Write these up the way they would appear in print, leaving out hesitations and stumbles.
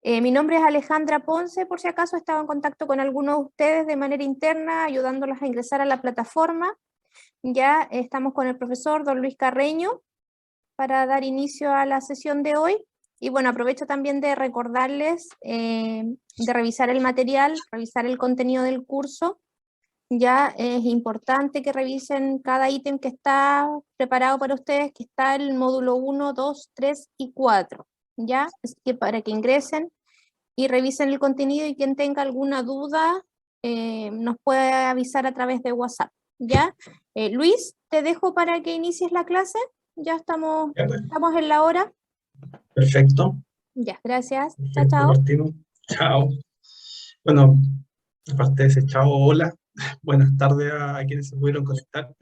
Mi nombre es Alejandra Ponce, por si acaso estaba en contacto con algunos de ustedes de manera interna, ayudándolos a ingresar a la plataforma. Ya estamos con el profesor don Luis Carreño para dar inicio a la sesión de hoy. Y bueno, aprovecho también de recordarles de revisar el material, revisar el contenido del curso. Ya es importante que revisen cada ítem que está preparado para ustedes, que está el módulo 1, 2, 3 y 4. ¿Ya? Así que para que ingresen y revisen el contenido, y quien tenga alguna duda nos puede avisar a través de WhatsApp. ¿Ya? Luis, te dejo para que inicies la clase. Ya estamos en la hora. Perfecto. Ya, gracias. Perfecto, Chao. partimos. Chao. Bueno, aparte de ese chao, hola. Buenas tardes a quienes se pudieron conectar.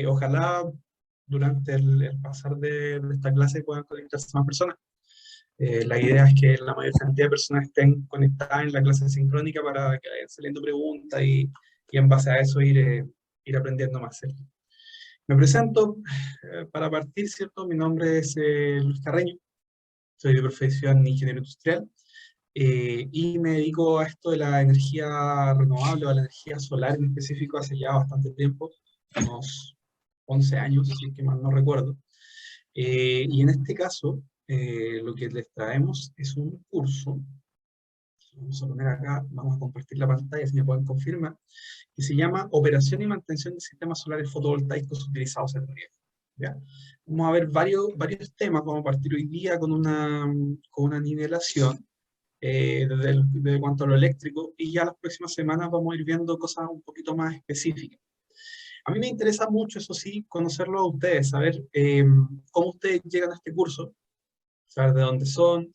Ojalá durante el pasar de esta clase puedan conectarse más personas. La idea es que la mayor cantidad de personas estén conectadas en la clase sincrónica para que vayan saliendo preguntas y en base a eso ir aprendiendo más. ¿Cierto? Me presento, para partir, ¿cierto? Mi nombre es Luis Carreño, soy de profesión ingeniero industrial y me dedico a esto de la energía renovable o a la energía solar en específico hace ya bastante tiempo, unos 11 años, si es que mal no recuerdo. Y en este caso, lo que les traemos es un curso. Vamos a poner acá, vamos a compartir la pantalla si me pueden confirmar, que se llama Operación y Mantención de Sistemas Solares Fotovoltaicos Utilizados en Riego. ¿Ya? Vamos a ver varios temas. Vamos a partir hoy día con una nivelación desde cuanto a lo eléctrico, y ya las próximas semanas vamos a ir viendo cosas un poquito más específicas. A mí me interesa mucho, eso sí, conocerlo a ustedes, saber cómo ustedes llegan a este curso, saber de dónde son,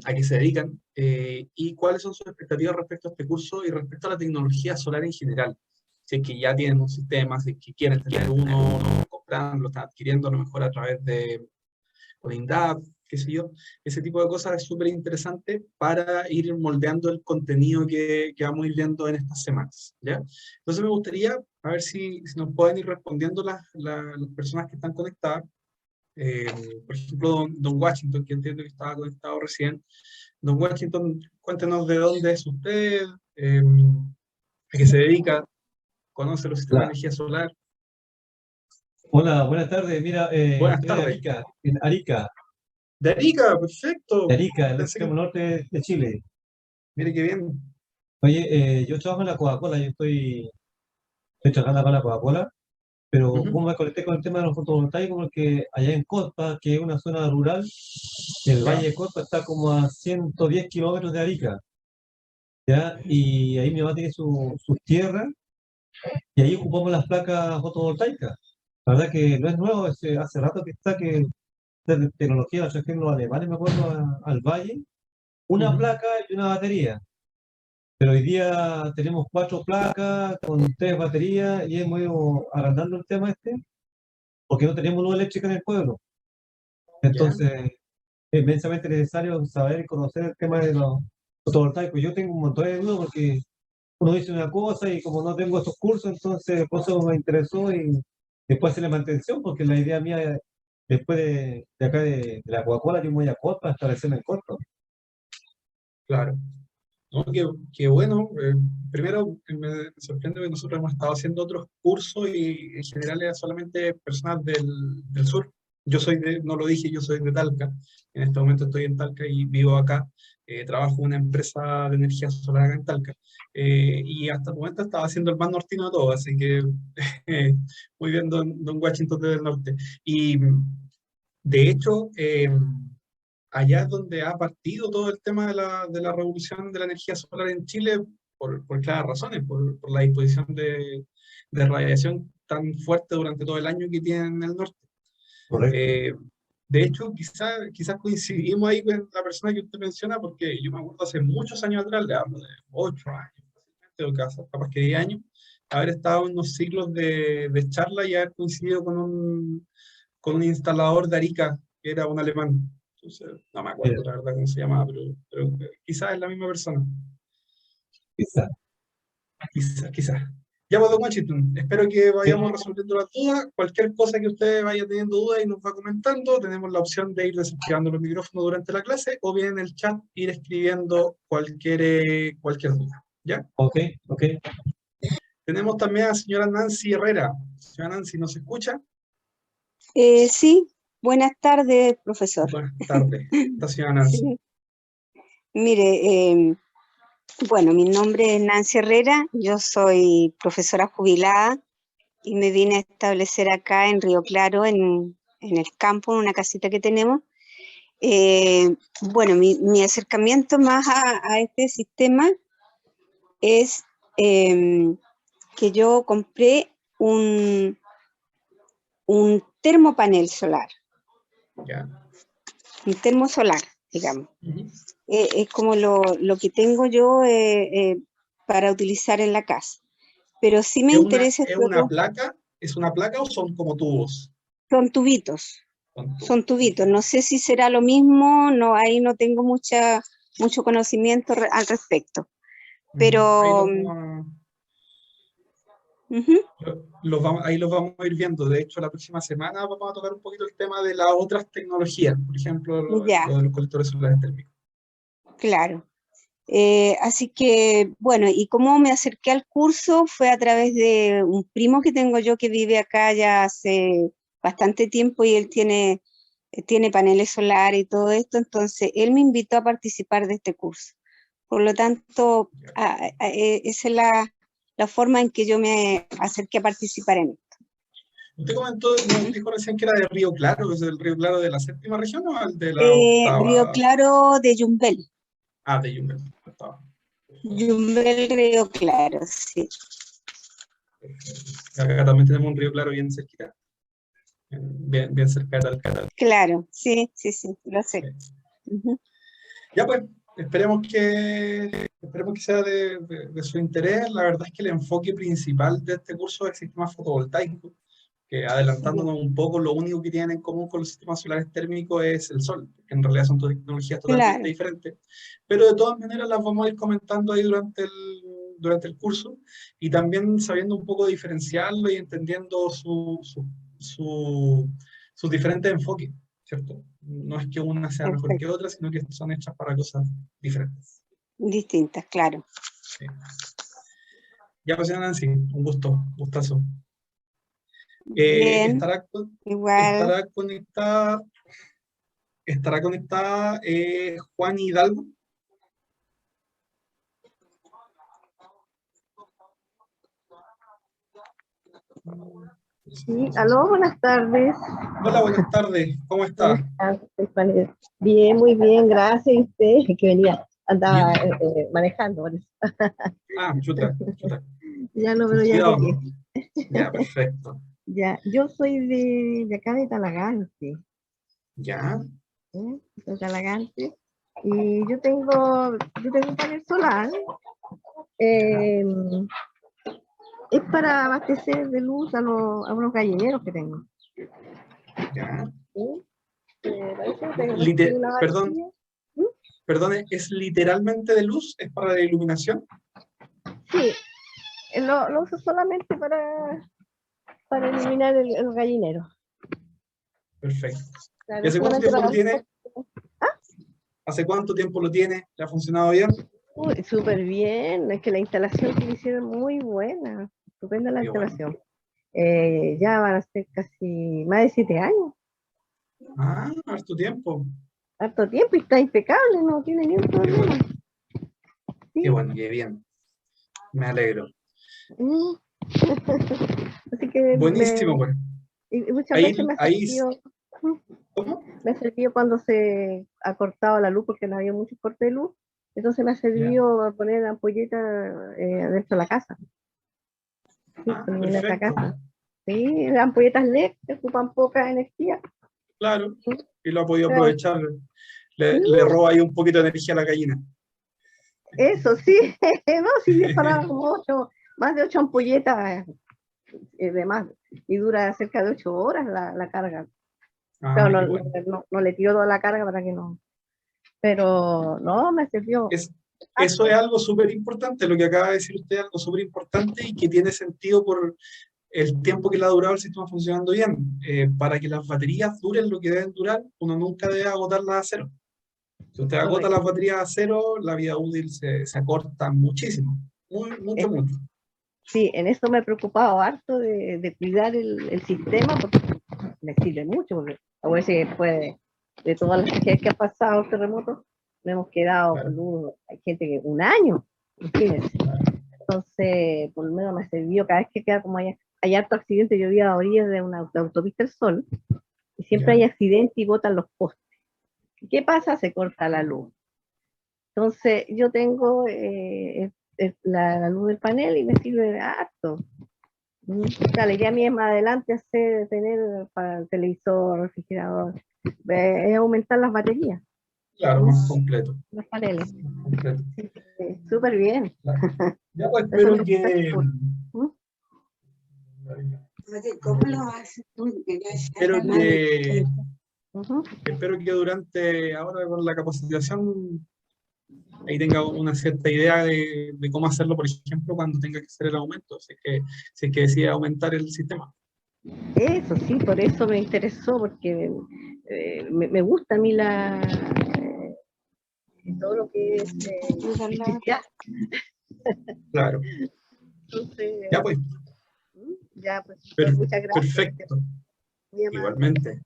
a qué se dedican, y cuáles son sus expectativas respecto a este curso y respecto a la tecnología solar en general. Si es que ya tienen un sistema, si es que quieren tener uno, comprando, lo están adquiriendo a lo mejor a través de INDAP, qué sé yo. Ese tipo de cosas es súper interesante para ir moldeando el contenido que vamos a ir viendo en estas semanas, ¿ya? Entonces me gustaría, a ver si nos pueden ir respondiendo las personas que están conectadas. Por ejemplo, don Washington, que entiendo que estaba conectado recién. Don Washington, cuéntenos de dónde es usted, a qué se dedica, conoce los sistemas de energía solar. Hola, buenas tardes. Mira, Buenas estoy de tardes. Arica, en Arica. De Arica, perfecto. De Arica, en el Pensé que... extremo norte de Chile. Mire qué bien. Oye, yo trabajo en la Coca-Cola, estoy trabajando con la Coca-Cola, pero ¿cómo me conecté con el tema de los fotovoltaicos? Porque allá en Cospa, que es una zona rural, el ¿Ya? Valle de Cospa está como a 110 kilómetros de Arica, ¿ya? Y ahí mi mamá tiene sus tierras, y ahí ocupamos las placas fotovoltaicas. La verdad que no es nuevo, hace rato que está, que de tecnología la trajeron los alemanes, me acuerdo, al Valle, una placa y una batería. Pero hoy día tenemos 4 placas con 3 baterías y hemos ido agrandando el tema porque no teníamos luz eléctrica en el pueblo. ¿Ya? Entonces, es inmensamente necesario saber y conocer el tema de los fotovoltaicos. Yo tengo un montón de dudas porque uno dice una cosa y como no tengo estos cursos, entonces por eso me interesó y después hacer la mantención, porque la idea mía, después de acá de la Coca-Cola, yo me voy a Copa, a establecerme en Copa. Claro. No, qué bueno. Primero, me sorprende que nosotros hemos estado haciendo otros cursos y en general era solamente personas del sur. Yo soy no lo dije, yo soy de Talca. En este momento estoy en Talca y vivo acá. Trabajo en una empresa de energía solar acá en Talca. Y hasta el momento estaba haciendo el más nortino de todo, así que muy bien, don Washington del Norte. Y de hecho, allá es donde ha partido todo el tema de la revolución de la energía solar en Chile, por claras razones, por la disposición de radiación tan fuerte durante todo el año que tienen en el norte. Correcto. Eh, de hecho, quizás coincidimos ahí con la persona que usted menciona, porque yo me acuerdo hace muchos años atrás, le hablo de 8 años, o capaz que 10 años, haber estado en unos ciclos de charla y haber coincidido con un instalador de Arica, que era un alemán. Entonces, no me acuerdo la verdad cómo se llamaba, pero quizás es la misma persona. Quizá. Quizás. Ya, pues, don Washington, espero que vayamos resolviendo las dudas. Cualquier cosa que usted vaya teniendo dudas y nos va comentando, tenemos la opción de ir desactivando los micrófonos durante la clase o bien en el chat ir escribiendo cualquier duda. ¿Ya? Ok, ok. Tenemos también a la señora Nancy Herrera. Señora Nancy, ¿nos escucha? Sí, buenas tardes, profesor. Buenas tardes. Esta señora Nancy. Sí. Mire, bueno, mi nombre es Nancy Herrera, yo soy profesora jubilada y me vine a establecer acá en Río Claro, en el campo, en una casita que tenemos. Bueno, mi acercamiento más a este sistema es que yo compré un termopanel solar, Ya. un termosolar, digamos. Ujú. Es como lo que tengo yo para utilizar en la casa. Pero sí me interesa ¿Es este una otro, placa? ¿Es una placa o son como tubos? son tubitos, Son tubos. son tubitos. No sé si será lo mismo, no, ahí no tengo mucho conocimiento al respecto. Ujú. Pero, ujú, Ahí los vamos a ir viendo. De hecho, la próxima semana vamos a tocar un poquito el tema de las otras tecnologías, por ejemplo, ya, lo de los colectores solares térmicos. claro. Así que, bueno, y cómo me acerqué al curso fue a través de un primo que tengo yo que vive acá ya hace bastante tiempo y él tiene paneles solares y todo esto, entonces él me invitó a participar de este curso. Por lo tanto, esa es la forma en que yo me acerqué a participar en esto. Usted comentó, nos dijo recién que era de Río Claro, ¿es el Río Claro de la séptima región o el de la Río octava? Claro de Yumbel. Ah, de Yumbel, la octava. Yumbel, Río Claro, sí. Acá también tenemos un Río Claro bien cerquita, bien cerca de Talca. Claro, sí, lo sé. Sí. Ujú. Ya pues, esperemos que sea de su interés. La verdad es que el enfoque principal de este curso es el sistema fotovoltaico, que adelantándonos un poco, lo único que tienen en común con los sistemas solares térmicos es el sol, que en realidad son dos tecnologías totalmente Claro, diferentes, pero de todas maneras las vamos a ir comentando ahí durante el curso, y también sabiendo un poco diferenciarlo y entendiendo sus diferentes enfoques, ¿cierto? No es que una sea mejor que perfecto. otra, sino que son hechas para cosas diferentes. Distintas, claro. Sí. Ya, pues, señora Nancy, un gustazo. Bien, Estará, igual. estará conectada. ¿Estará conectada Juan Hidalgo? Sí, aló, buenas tardes. Hola, buenas tardes. ¿Cómo Buenas está? tardes, Juanita. Bien, muy bien, gracias. ¿Y usted? Que venía, andaba Bien. manejando, por eso. Ah, chuta, chuta. Ya no, Con pero ya cuidado. llegué. Ya, perfecto. Ya, yo soy de acá de Talagante, Ya, ¿eh? De Talagante. Y yo tengo un panel solar. ya, eh, es para abastecer de luz a unos gallineros que tengo. ya. ¿Sí? Parece que tengo aquí una Perdón, varilla. ¿Mm? perdone, ¿es literalmente de luz? ¿Es para la iluminación? Sí, lo uso solamente para eliminar el gallinero. Perfecto. ¿Y Claro, hace cuánto solamente tiempo lo para... tiene? ¿Hace cuánto tiempo lo tiene? ¿Le ha funcionado bien? Uy, súper bien, es que la instalación que le hicieron muy buena, estupenda la Qué bueno. instalación. Ya van a ser casi más de 7 años, Ah, harto tiempo. harto tiempo y está impecable, no tiene ni un Qué problema. bueno, qué Sí. bueno, qué bien. Me alegro. Mm. Así que Buenísimo, pues. y muchas veces Ahí, ahí, ¿cómo? me ha servido cuando se ha cortado la luz porque no había mucho corte de luz, entonces me ha Ya. servido poner ampolletas dentro de la casa, sí, Ah, para iluminar la perfecto. casa. Sí, las ampolletas LED que ocupan poca energía. Claro. Sí, Y lo ha podido pero, aprovechar. sí, Le roba ahí un poquito de energía a la gallina. eso sí, no, sí disparaba como más de 8 ampolletas de más, y dura cerca de 8 horas la carga. Claro, Ah, qué bueno. no le tiro toda la carga para que no, pero no, me sirvió. Es, eso es algo súper importante, lo que acaba de decir usted, algo súper importante y que tiene sentido por el tiempo que le ha durado el sistema funcionando bien. Para que las baterías duren lo que deben durar, uno nunca debe agotarlas a cero. Si usted agota Correcto. las baterías a cero, la vida útil se acorta muchísimo, mucho, mucho. Sí, en eso me he preocupado harto de cuidar el sistema, porque me sirve mucho, porque a veces después de todas las tragedias que ha pasado el terremoto, nos hemos quedado Claro. con luz, hay gente que un año, imagínense. Entonces, por lo menos me sirvió cada vez que queda como hay harto accidente. Yo vivía a orillas de una autopista del Sol, y siempre Ya. hay accidentes y botan los postes. ¿Qué pasa? Se corta la luz. Entonces, yo tengo la luz del panel y me sirve harto. La idea mía más adelante es tener para el televisor, refrigerador, es aumentar las baterías, Claro, más completo. los paneles. Más completo. Súper bien. Claro. Ya pues, Eso espero me que... ¿Mm? ¿Cómo lo haces tú? Espero que... Ujú. Espero que durante, ahora con la capacitación, ahí tenga una cierta idea de cómo hacerlo, por ejemplo, cuando tenga que hacer el aumento, si es que decide aumentar el sistema. Eso sí, por eso me interesó, porque me gusta a mí todo lo que es electricidad. Claro. Entonces, Ya pues, ya, pues, per- muchas gracias. perfecto. Muy amable. Igualmente.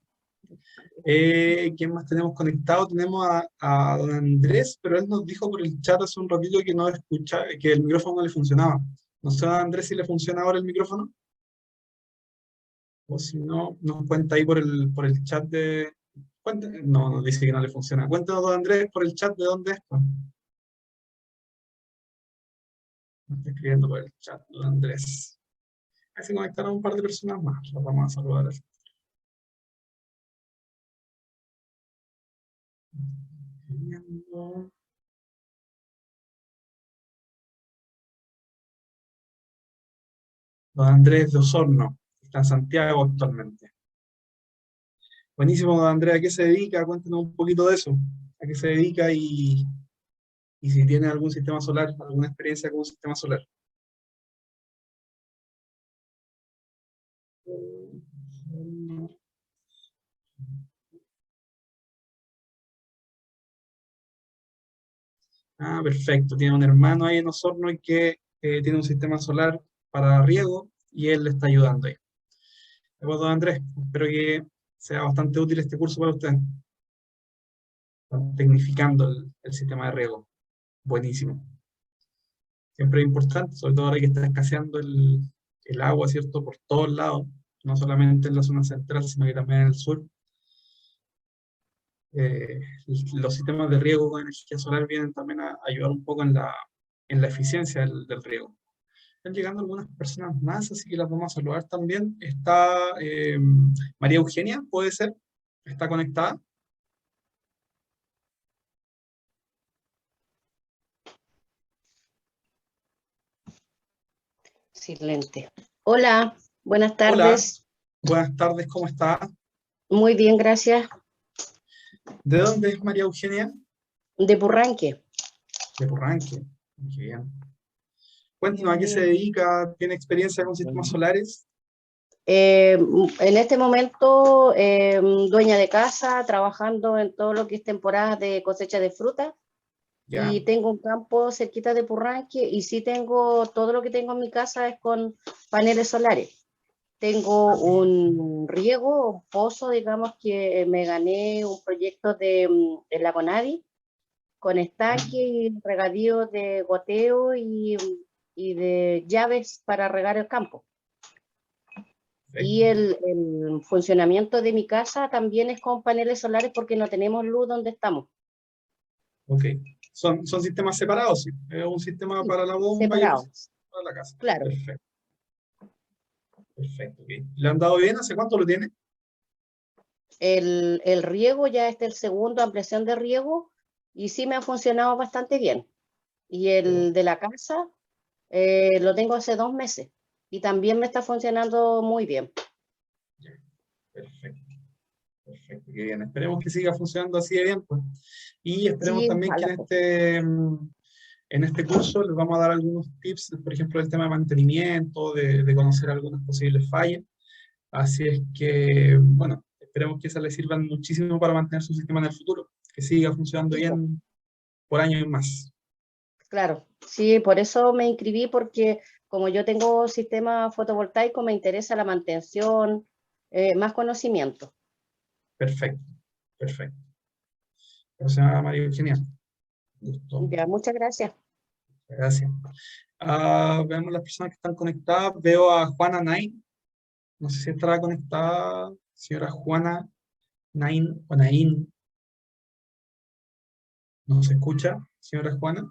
¿Quién más tenemos conectado? Tenemos a don Andrés, pero él nos dijo por el chat hace un ratito que no escucha, que el micrófono no le funcionaba. No sé, don Andrés, si le funciona ahora el micrófono. O si no, nos cuenta ahí por el chat de... No, nos dice que no le funciona. Cuéntanos, don Andrés, por el chat de dónde es. Pues. Nos está escribiendo por el chat, don Andrés. Ahí se conectaron un par de personas más. Los vamos a saludar. Don Andrés de Osorno, está en Santiago actualmente. Buenísimo, don Andrés, ¿a qué se dedica? Cuéntenos un poquito de eso. ¿A qué se dedica y si tiene algún sistema solar, alguna experiencia con un sistema solar? Ah, perfecto. Tiene un hermano ahí en Osorno y que tiene un sistema solar para riego y él le está ayudando ahí. Pues, don Andrés, espero que sea bastante útil este curso para usted. Están tecnificando el sistema de riego. Buenísimo. Siempre es importante, sobre todo ahora que está escaseando el agua, ¿cierto? Por todos lados, no solamente en la zona central, sino que también en el sur. Los sistemas de riego con energía solar vienen también a ayudar un poco en la eficiencia del riego. Están llegando algunas personas más, así que las vamos a saludar también. Está María Eugenia, ¿puede ser? ¿Está conectada? Silente. Hola, buenas Hola, tardes. buenas tardes, ¿cómo está? Muy bien, gracias. ¿De dónde es María Eugenia? De Purranque. De Purranque. Qué bien. Cuéntanos, ¿a qué se dedica? ¿Tiene experiencia con sistemas solares? En este momento, dueña de casa, trabajando en todo lo que es temporada de cosecha de fruta. Ya, Y tengo un campo cerquita de Purranque y sí tengo, todo lo que tengo en mi casa es con paneles solares. Tengo un riego, un pozo, digamos que me gané un proyecto de la Conadi con estanque y regadío de goteo y de llaves para regar el campo. Y el funcionamiento de mi casa también es con paneles solares porque no tenemos luz donde estamos. ok. Son sistemas separados, sí. Es un sistema Sí, para la bomba y otro separados, sistema para la casa. claro. Perfecto, perfecto. Ok. ¿Le han dado bien? ¿Hace cuánto lo tiene? El riego ya es el segundo, ampliación de riego, y sí me ha funcionado bastante bien. Y el de la casa lo tengo hace 2 meses y también me está funcionando muy bien. Perfecto, perfecto, qué bien. Esperemos que siga funcionando así de bien, pues. Y esperemos Sí, también que ojalá, en pues. En este curso les vamos a dar algunos tips, por ejemplo, del tema de mantenimiento, de conocer algunas posibles fallas. Así es que, bueno, esperemos que esas les sirvan muchísimo para mantener su sistema en el futuro, que siga funcionando Sí, po. bien por años y más. Claro, sí, por eso me inscribí, porque como yo tengo sistema fotovoltaico, me interesa la mantención, más conocimiento. Perfecto, perfecto. Gracias, María Eugenia. Gusto. Ya, muchas gracias. Gracias. Veamos las personas que están conectadas. Veo a Juana Nain. No sé si estará conectada, señora Juana Nain o Nain. ¿No se escucha, señora Juana?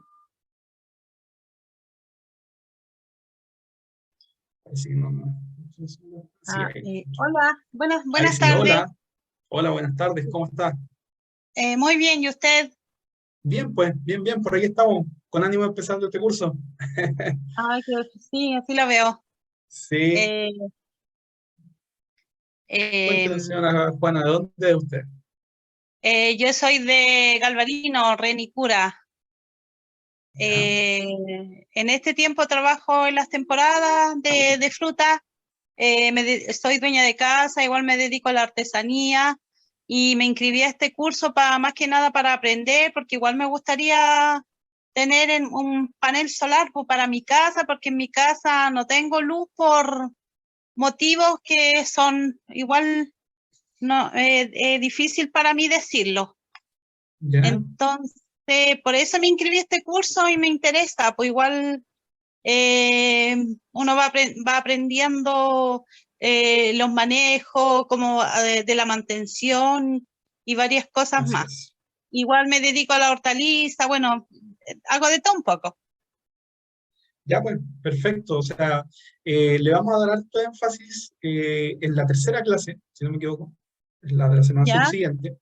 Parece que sí, ahí. Hola, buenas, Ahí buenas sí, tardes. hola. Hola, buenas tardes. ¿Cómo está? Muy bien, ¿y usted? Bien, pues, bien, bien. Por aquí estamos, con ánimo empezando este curso. Ay, sí, así lo veo. Sí. Eh, Cuéntenos, em, señora Juana, ¿de dónde es usted? yo soy de Galvarino, Renicura. Ya. En este tiempo trabajo en las temporadas de fruta. Soy dueña de casa, igual me dedico a la artesanía y me inscribí a este curso más que nada para aprender, porque igual me gustaría tener un panel solar pues, para mi casa, porque en mi casa no tengo luz por motivos que son igual no difícil para mí decirlo. Ya. Entonces, por eso me inscribí a este curso y me interesa, pues igual uno va aprendiendo los manejos como de la mantención y varias cosas Así más. es. Igual me dedico a la hortaliza, bueno, hago de todo un poco. Ya, pues, perfecto. O sea, le vamos a dar harto énfasis en la tercera clase, si no me equivoco, es la de la semana ¿Ya? subsiguiente,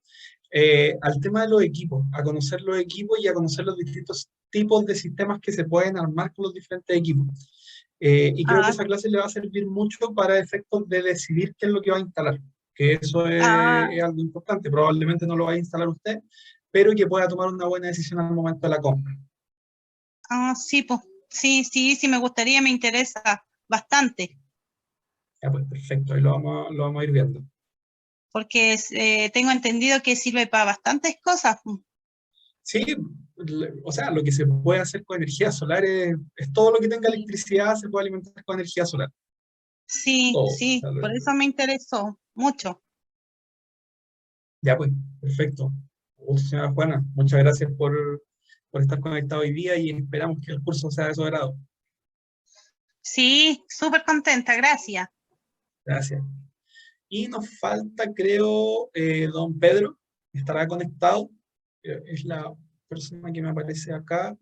al tema de los equipos, a conocer los equipos y a conocer los distintos tipos de sistemas que se pueden armar con los diferentes equipos. Y creo que Ah, esa clase le va a servir mucho para efectos de decidir qué es lo que va a instalar, que eso ah, es algo importante. Probablemente no lo vaya a instalar usted, pero que pueda tomar una buena decisión al momento de la compra. sí, pues, sí, me gustaría, me interesa bastante, Ya, pues, perfecto, ahí lo vamos a ir viendo. porque tengo entendido que sirve para bastantes cosas. Sí, o sea, lo que se puede hacer con energía solar es todo lo que tenga Sí, electricidad se puede alimentar con energía solar. sí, Todo. O sí, sea, por eso me interesó mucho. ya pues, perfecto. Señora Juana, muchas gracias por estar conectado hoy día y esperamos que el curso sea de su agrado. Sí, súper contenta, gracias. Gracias. Y nos falta, creo, don Pedro, estará conectado. Es la persona que me aparece acá.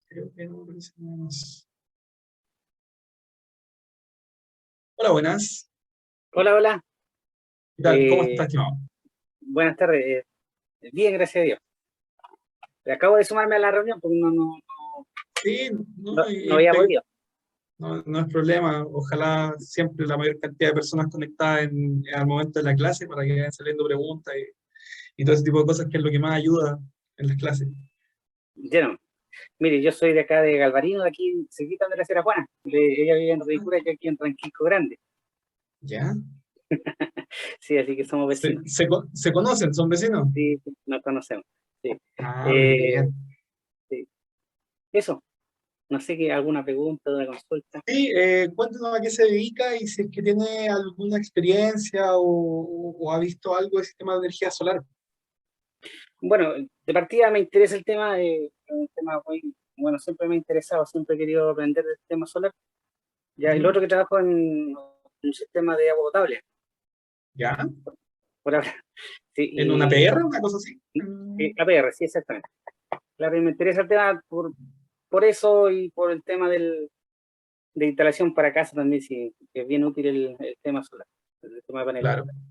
Creo que no me aparece nada más. Hola, buenas. Hola, hola. ¿Qué tal? ¿Cómo está, Eh, estimado? Buenas tardes. Bien, gracias a Dios. Acabo de sumarme a la reunión porque Sí, no, no había podido. no, no es problema. Ojalá siempre la mayor cantidad de personas conectadas al momento de la clase para que vayan saliendo preguntas y todo ese tipo de cosas que es lo que más ayuda en las clases. Ya no. Mire, yo soy de acá de Galvarino, de aquí cerquita de la Sierra Juana. Ella vive en Ricura y yo aquí en Tranquilco Grande. ¿Ya? Sí, así que somos vecinos. ¿Se conocen? ¿Son vecinos? Sí, nos conocemos. Sí. Ah, Eh, bien. sí. Eso. No sé qué, alguna pregunta, una consulta. Sí, cuéntanos a qué se dedica y si es que tiene alguna experiencia o ha visto algo de sistema de energía solar. Bueno, de partida me interesa el tema, un tema muy, bueno, siempre me ha interesado, siempre he querido aprender del tema solar. Ya, y lo otro que trabajo en un sistema de agua potable, ¿Ya? por ahora. Sí, ¿En una y PR, una cosa así? APR, sí, exactamente. Claro, y me interesa el tema por eso y por el tema de instalación para casa también, sí, que es bien útil el tema solar, el tema de paneles Claro. solares.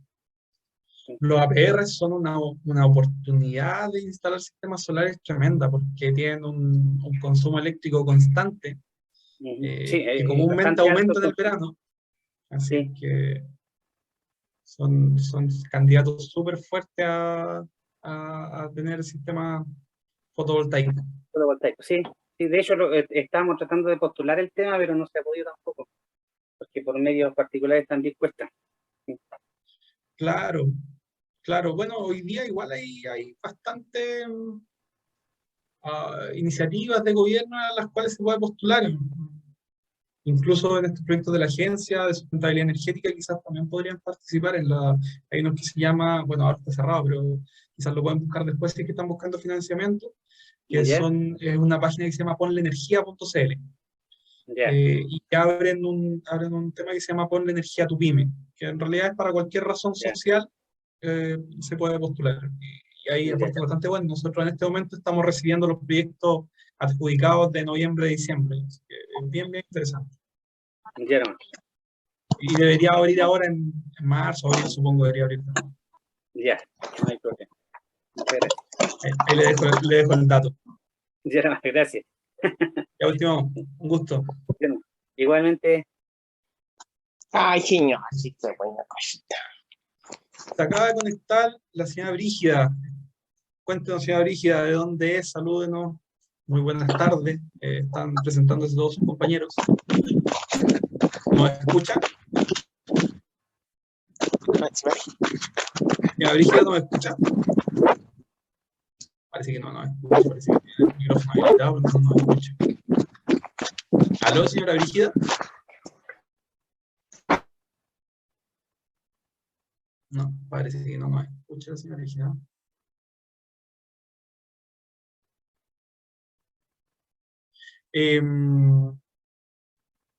Sí. Los APR son una oportunidad de instalar sistemas solares tremenda porque tienen un consumo eléctrico constante Sí, que comúnmente bastante alto aumenta el en el consumo. verano. Así Sí, es que son candidatos súper fuertes a tener sistemas fotovoltaica. Fotovoltaico, sí. Sí, de hecho, estábamos tratando de postular el tema, pero no se ha podido tampoco, porque por medios particulares también cuesta. Sí. Claro, claro. Bueno, hoy día igual hay bastante iniciativas de gobierno a las cuales se puede postular. Incluso en estos proyectos de la Agencia de Sustentabilidad Energética quizás también podrían participar hay uno que se llama, bueno, ahora está cerrado, pero quizás lo pueden buscar después si es que están buscando financiamiento, que ¿Ya? es una página que se llama ponleenergia.cl. Ya. Y abren un tema que se llama Ponle Energía a tu Pyme, que en realidad es para cualquier razón Ya. social, se puede postular. Y hay Ya. aportes bastante buenos. Nosotros en este momento estamos recibiendo los proyectos adjudicados de noviembre a diciembre. Así que es bien, bien interesante. Ya, hermano. Y debería abrir ahora en marzo, abril, supongo, debería abrir. Ya, no hay problema. Muchas gracias. Ahí le dejo el dato. Ya, hermano, gracias. Ya último, un gusto. Bueno, igualmente. Ay, señor, sí, qué buena cosita. Se acaba de conectar la señora Brígida. Cuéntenos, señora Brígida, de dónde es, salúdenos. Muy buenas tardes. Están presentándose todos sus compañeros. ¿Nos escucha? Señora Brígida, ¿nos escucha? Parece que no nos escucha, parece que tiene el micrófono habilitado, pero no nos escucha. ¿Aló, señora Brígida? No, parece que no nos escucha la señora Brígida.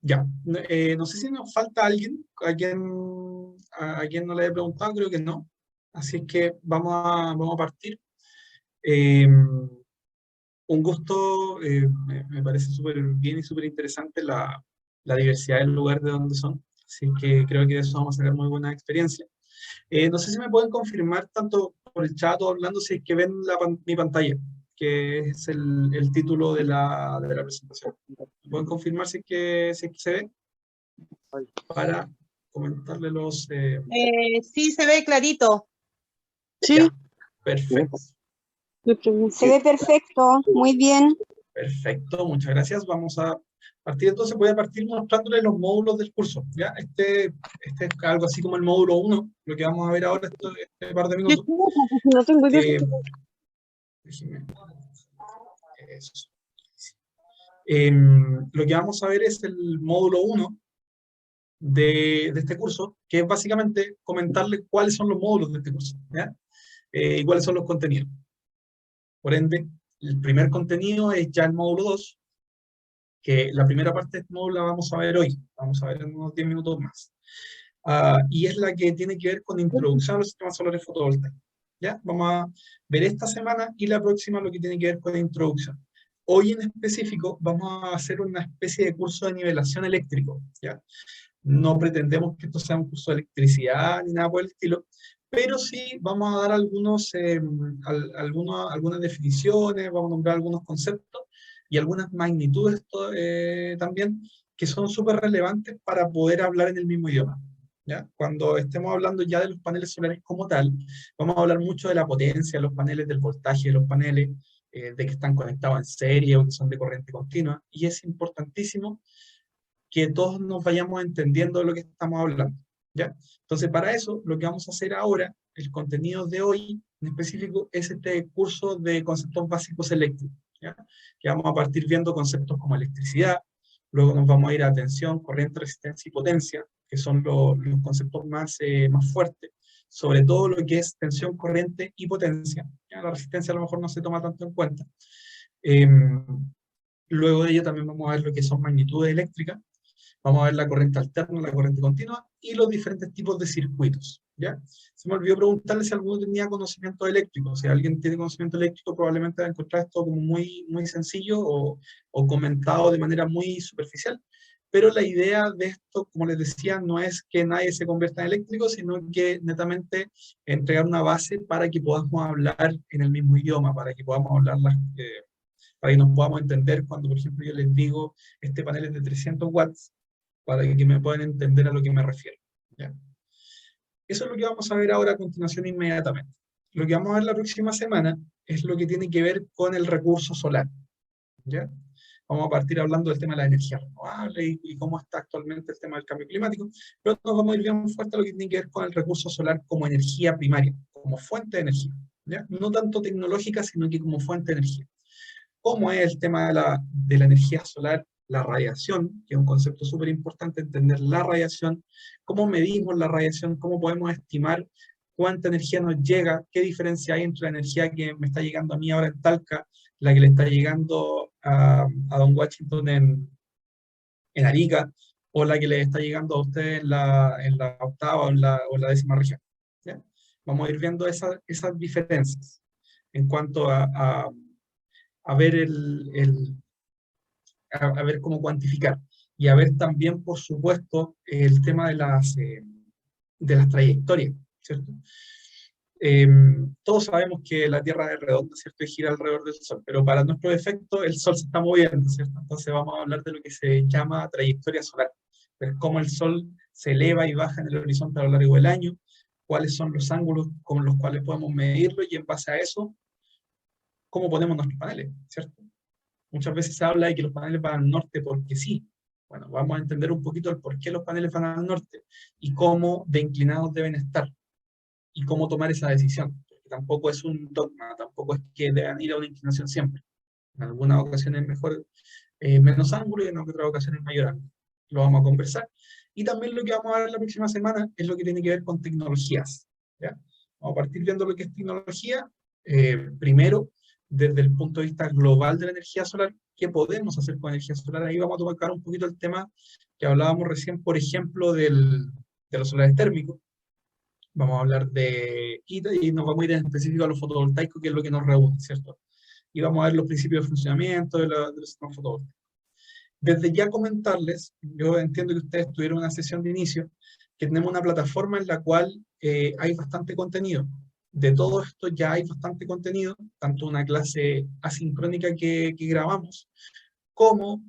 Ya, no sé si nos falta alguien a quien no le haya preguntado, creo que no. Así que vamos a partir. Un gusto, me parece súper bien y súper interesante la diversidad del lugar de donde son. Así que creo que de eso vamos a sacar muy buena experiencia. No sé si me pueden confirmar, tanto por el chat o hablando, si es que ven mi pantalla, que es el título de la presentación. ¿Me pueden confirmar si es que se ve? Para comentarle los... Sí, se ve clarito. Sí. Ya, perfecto. Se ve perfecto, muy bien. Perfecto, muchas gracias. Vamos a partir entonces, voy a partir mostrándole los módulos del curso. ¿Ya? Este es algo así como el módulo 1, lo que vamos a ver ahora este par de minutos. No tengo idea. Déjeme. Eso. Lo que vamos a ver es el módulo 1 de este curso, que es básicamente comentarles cuáles son los módulos de este curso, ¿ya? Y cuáles son los contenidos. Por ende, el primer contenido es ya el módulo 2, que la primera parte de este módulo la vamos a ver hoy, vamos a ver en unos 10 minutos más. Y es la que tiene que ver con introducción a los sistemas solares fotovoltaicos. ¿Ya? Vamos a ver esta semana y la próxima lo que tiene que ver con la introducción. Hoy en específico vamos a hacer una especie de curso de nivelación eléctrico, ¿ya? No pretendemos que esto sea un curso de electricidad ni nada por el estilo, pero sí vamos a dar algunas definiciones, vamos a nombrar algunos conceptos y algunas magnitudes también que son súper relevantes para poder hablar en el mismo idioma. ¿Ya? Cuando estemos hablando ya de los paneles solares como tal, vamos a hablar mucho de la potencia de los paneles, del voltaje de los paneles, de que están conectados en serie o que son de corriente continua, y es importantísimo que todos nos vayamos entendiendo de lo que estamos hablando, ¿ya? Entonces, para eso, lo que vamos a hacer ahora, el contenido de hoy en específico, es este curso de conceptos básicos eléctricos, ¿ya? Que vamos a partir viendo conceptos como electricidad, luego nos vamos a ir a tensión, corriente, resistencia y potencia, que son los conceptos más fuertes, sobre todo lo que es tensión, corriente y potencia. ¿Ya? La resistencia a lo mejor no se toma tanto en cuenta. Luego de ello también vamos a ver lo que son magnitudes eléctricas, vamos a ver la corriente alterna, la corriente continua y los diferentes tipos de circuitos, ¿ya? Se me olvidó preguntarle si alguno tenía conocimiento eléctrico. Si alguien tiene conocimiento eléctrico, probablemente va a encontrar esto como muy, muy sencillo o comentado de manera muy superficial. Pero la idea de esto, como les decía, no es que nadie se convierta en eléctrico, sino que netamente entregar una base para que podamos hablar en el mismo idioma, para que podamos hablar para que nos podamos entender cuando, por ejemplo, yo les digo, este panel es de 300 watts, para que me puedan entender a lo que me refiero, ¿ya? Eso es lo que vamos a ver ahora a continuación inmediatamente. lo que vamos a ver la próxima semana es lo que tiene que ver con el recurso solar, ¿ya? Vamos a partir hablando del tema de la energía renovable y cómo está actualmente el tema del cambio climático, pero nos vamos a ir bien fuerte a lo que tiene que ver con el recurso solar como energía primaria, como fuente de energía, ¿ya? No tanto tecnológica, sino que como fuente de energía. ¿Cómo es el tema de la energía solar? La radiación, que es un concepto súper importante, entender la radiación, cómo medimos la radiación, cómo podemos estimar cuánta energía nos llega, qué diferencia hay entre la energía que me está llegando a mí ahora en Talca, la que le está llegando a Don Washington en Arica, o la que le está llegando a usted en la octava o en la 10ª región, ¿ya? Vamos a ir viendo esas diferencias en cuanto a ver a ver cómo cuantificar, y a ver también, por supuesto, el tema de las trayectorias, ¿cierto? Todos sabemos que la Tierra es redonda, ¿cierto? Y gira alrededor del Sol, pero para nuestro efecto el Sol se está moviendo, ¿cierto? Entonces vamos a hablar de lo que se llama trayectoria solar, ver cómo el Sol se eleva y baja en el horizonte a lo largo del año, cuáles son los ángulos con los cuales podemos medirlo, y en base a eso, cómo ponemos nuestros paneles, ¿cierto? Muchas veces se habla de que los paneles van al norte porque sí. Bueno, vamos a entender un poquito el por qué los paneles van al norte y cómo de inclinados deben estar y cómo tomar esa decisión. Porque tampoco es un dogma, tampoco es que deban ir a una inclinación siempre. En algunas ocasiones es mejor menos ángulo y en otras ocasiones mayor ángulo. Lo vamos a conversar. Y también lo que vamos a ver la próxima semana es lo que tiene que ver con tecnologías, ¿ya? Vamos a partir viendo lo que es tecnología. Primero, desde el punto de vista global de la energía solar, ¿qué podemos hacer con energía solar? Ahí vamos a tocar un poquito el tema que hablábamos recién, por ejemplo, de los solares térmicos. Vamos a hablar y nos vamos a ir en específico a los fotovoltaicos, que es lo que nos reúne, ¿cierto? Y vamos a ver los principios de funcionamiento de los sistemas fotovoltaicos. Desde ya comentarles, yo entiendo que ustedes tuvieron una sesión de inicio, que tenemos una plataforma en la cual hay bastante contenido. De todo esto ya hay bastante contenido, tanto una clase asincrónica que grabamos, como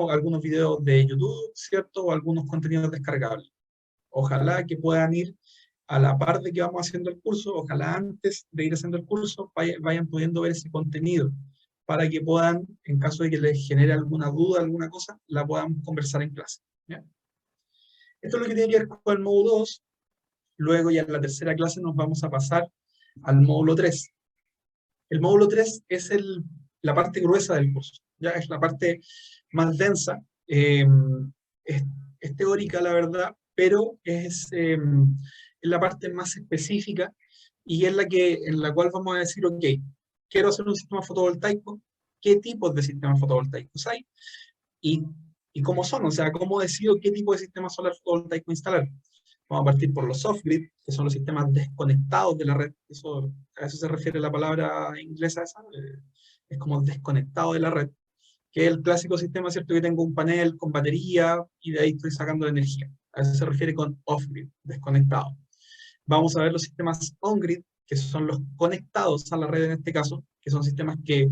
algunos videos de YouTube, ¿cierto? O algunos contenidos descargables. Ojalá que puedan ir a la par de que vamos haciendo el curso, ojalá antes de ir haciendo el curso vayan pudiendo ver ese contenido, para que puedan, en caso de que les genere alguna duda, alguna cosa, la puedan conversar en clase, ¿ya? Esto es lo que tiene que ver con el módulo 2. Luego ya en la tercera clase nos vamos a pasar al módulo 3. El módulo 3 es la parte gruesa del curso, ya es la parte más densa, es teórica la verdad, pero es la parte más específica, y es en la cual vamos a decir, ok, quiero hacer un sistema fotovoltaico, ¿qué tipos de sistemas fotovoltaicos hay? Y cómo son, o sea, cómo decido qué tipo de sistema solar fotovoltaico instalar. Vamos a partir por los off-grid, que son los sistemas desconectados de la red. A eso se refiere la palabra inglesa esa, es como desconectado de la red, que es el clásico sistema, ¿cierto? Que tengo un panel con batería y de ahí estoy sacando la energía. A eso se refiere con off-grid, desconectado. Vamos a ver los sistemas on-grid, que son los conectados a la red en este caso, que son sistemas que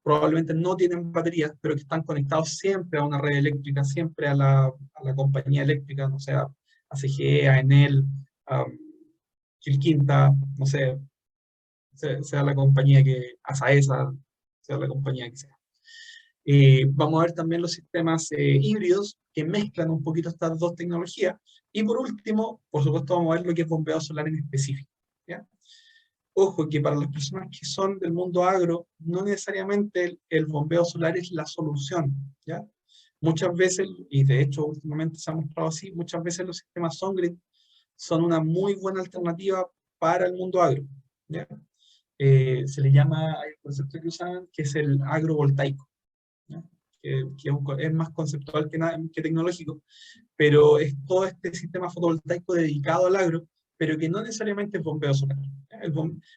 probablemente no tienen baterías, pero que están conectados siempre a una red eléctrica, siempre a la compañía eléctrica, no sé, a CGE, a Enel, a Chilquinta, no sé, sea la compañía a Saesa, sea la compañía que sea. Vamos a ver también los sistemas híbridos, que mezclan un poquito estas dos tecnologías. Y por último, por supuesto, vamos a ver lo que es bombeo solar en específico, ¿ya? Ojo, que para las personas que son del mundo agro, no necesariamente el bombeo solar es la solución, ¿ya? Muchas veces, y de hecho últimamente se ha mostrado así, muchas veces los sistemas on-grid son una muy buena alternativa para el mundo agro, ¿ya? Se le llama, hay un concepto que usan, que es el agrovoltaico, ¿ya? Que es más conceptual que tecnológico, pero es todo este sistema fotovoltaico dedicado al agro, pero que no necesariamente es bombeo solar.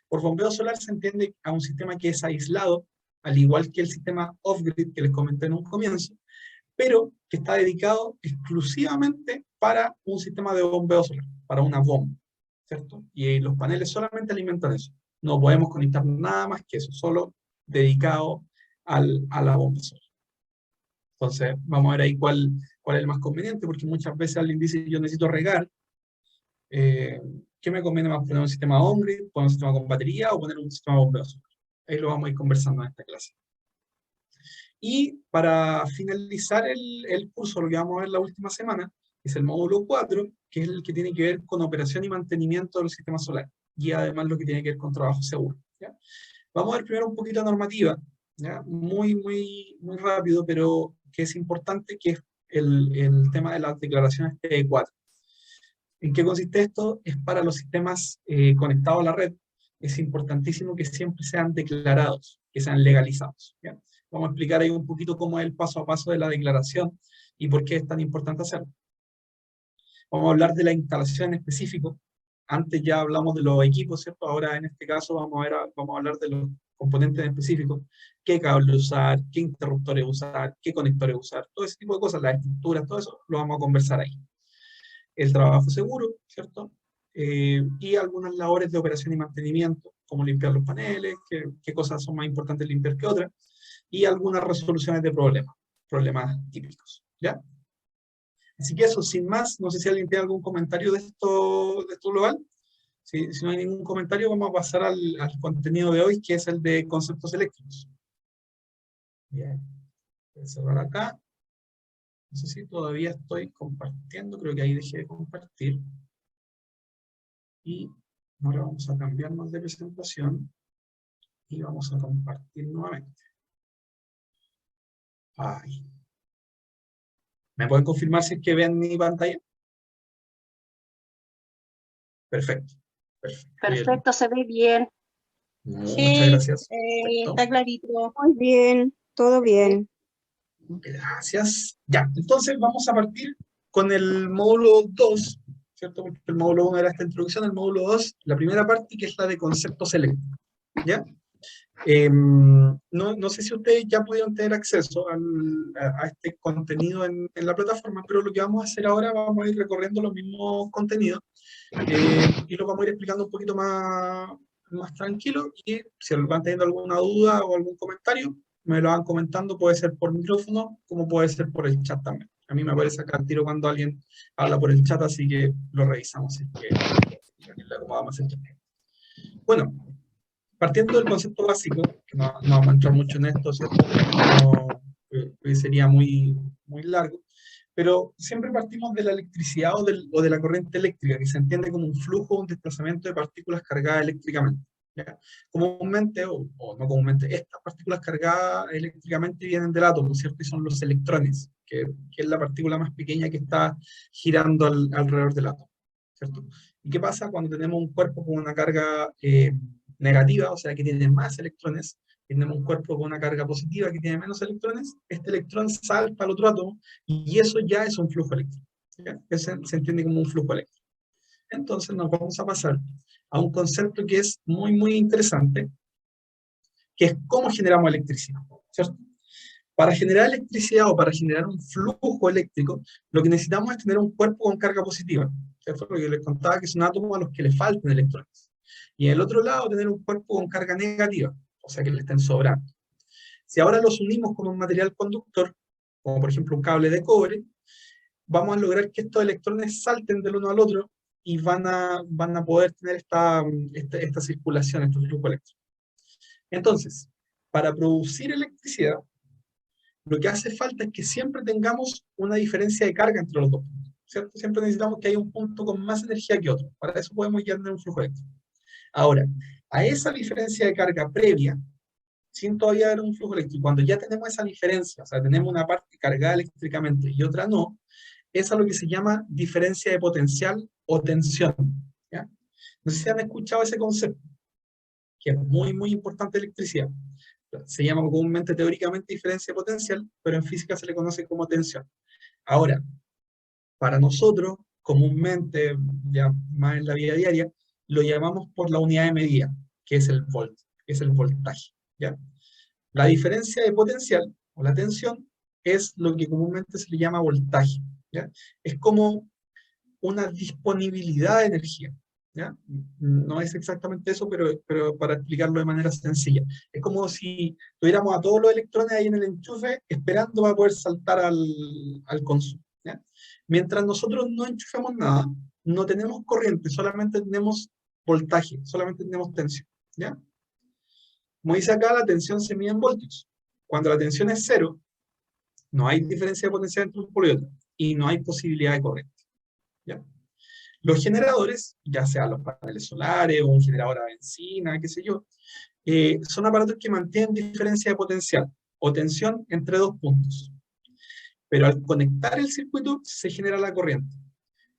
Por bombeo solar se entiende a un sistema que es aislado, al igual que el sistema off-grid que les comenté en un comienzo, pero que está dedicado exclusivamente para un sistema de bombeo solar, para una bomba, ¿cierto? Y los paneles solamente alimentan eso. No podemos conectar nada más que eso, solo dedicado a la bomba solar. Entonces, vamos a ver ahí cuál es el más conveniente, porque muchas veces alguien dice, yo necesito regar, ¿qué me conviene más? ¿Poner un sistema on-grid, poner un sistema con batería o poner un sistema bombeo solar? Ahí lo vamos a ir conversando en esta clase. Y para finalizar el curso, lo que vamos a ver la última semana, es el módulo 4, que es el que tiene que ver con operación y mantenimiento de los sistemas solares, y además lo que tiene que ver con trabajo seguro, ¿ya? Vamos a ver primero un poquito de normativa, ¿ya? Muy rápido, pero que es importante, que es el tema de las declaraciones TD4. ¿En qué consiste esto? Es para los sistemas conectados a la red. Es importantísimo que siempre sean declarados, que sean legalizados, ¿ya? Vamos a explicar ahí un poquito cómo es el paso a paso de la declaración y por qué es tan importante hacerlo. Vamos a hablar de la instalación en específico. Antes ya hablamos de los equipos, ¿cierto? Ahora en este caso vamos a hablar de los componentes en específico. Qué cable usar, qué interruptores usar, qué conectores usar, todo ese tipo de cosas, las estructuras, todo eso lo vamos a conversar ahí. El trabajo seguro, ¿cierto? Y algunas labores de operación y mantenimiento, como limpiar los paneles, qué cosas son más importantes limpiar que otras, y algunas resoluciones de problemas típicos, ¿ya? Así que eso, sin más, no sé si alguien tiene algún comentario de esto global. Si no hay ningún comentario, vamos a pasar al contenido de hoy, que es el de conceptos eléctricos. Bien, voy a cerrar acá. No sé si todavía estoy compartiendo, creo que ahí dejé de compartir. Y ahora vamos a cambiarnos de presentación y vamos a compartir nuevamente. Ahí. ¿Me pueden confirmar si es que ven mi pantalla? Perfecto. Perfecto, se ve bien. Muchas Sí, gracias. Perfecto. está clarito. Muy bien, todo bien. Gracias. Ya, entonces vamos a partir con el módulo 2, ¿cierto? Porque el módulo 1 era esta introducción, el módulo 2, la primera parte, que es la de conceptos eléctricos, ¿ya? No sé si ustedes ya pudieron tener acceso a este contenido en la plataforma, pero lo que vamos a hacer ahora, vamos a ir recorriendo los mismos contenidos y lo vamos a ir explicando un poquito más tranquilo, y si van teniendo alguna duda o algún comentario, me lo van comentando, puede ser por micrófono, como puede ser por el chat también. A mí me aparece acá al tiro cuando alguien habla por el chat, así que lo revisamos, así que le acomodamos el chat. Bueno, partiendo del concepto básico, que no vamos a entrar mucho en esto, ¿cierto? Sería muy largo, pero siempre partimos de la electricidad o de la corriente eléctrica, que se entiende como un flujo o un desplazamiento de partículas cargadas eléctricamente, ¿ya? Comúnmente, o no comúnmente, estas partículas cargadas eléctricamente vienen del átomo, ¿cierto? Y son los electrones, que es la partícula más pequeña que está girando alrededor del átomo, ¿cierto? ¿Y qué pasa cuando tenemos un cuerpo con una carga negativa, o sea, que tiene más electrones? Tenemos un cuerpo con una carga positiva que tiene menos electrones, este electrón salta al otro átomo y eso ya es un flujo eléctrico, ¿ya? Ese se entiende como un flujo eléctrico. Entonces nos vamos a pasar a un concepto que es muy interesante, que es cómo generamos electricidad, ¿cierto? Para generar electricidad o para generar un flujo eléctrico, lo que necesitamos es tener un cuerpo con carga positiva, ¿cierto? Lo que les contaba, que son átomos a los que le faltan electrones. Y en el otro lado tener un cuerpo con carga negativa, o sea que le estén sobrando. Si ahora los unimos con un material conductor, como por ejemplo un cable de cobre, vamos a lograr que estos electrones salten del uno al otro y van a poder tener esta circulación, este flujo eléctrico. Entonces, para producir electricidad, lo que hace falta es que siempre tengamos una diferencia de carga entre los dos puntos, ¿cierto? Siempre necesitamos que haya un punto con más energía que otro. Para eso podemos ya tener un flujo eléctrico. Ahora, a esa diferencia de carga previa, sin todavía haber un flujo eléctrico, cuando ya tenemos esa diferencia, o sea, tenemos una parte cargada eléctricamente y otra no, es a lo que se llama diferencia de potencial o tensión, ¿ya? No sé si han escuchado ese concepto, que es muy importante en electricidad. Se llama comúnmente, teóricamente, diferencia de potencial, pero en física se le conoce como tensión. Ahora, para nosotros, comúnmente, ya más en la vida diaria, lo llamamos por la unidad de medida, que es el volt, que es el voltaje, ¿ya? La diferencia de potencial, o la tensión, es lo que comúnmente se le llama voltaje, ¿ya? Es como una disponibilidad de energía, ¿ya? No es exactamente eso, pero para explicarlo de manera sencilla. Es como si tuviéramos a todos los electrones ahí en el enchufe, esperando para poder saltar al consumo, ¿ya? Mientras nosotros no enchufemos nada, no tenemos corriente, solamente tenemos voltaje, solamente tenemos tensión, ¿ya? Como dice acá, la tensión se mide en voltios. Cuando la tensión es 0, no hay diferencia de potencial entre un polo y otro, y no hay posibilidad de corriente, ¿ya? Los generadores, ya sea los paneles solares o un generador a benzina, qué sé yo, son aparatos que mantienen diferencia de potencial o tensión entre dos puntos. Pero al conectar el circuito se genera la corriente.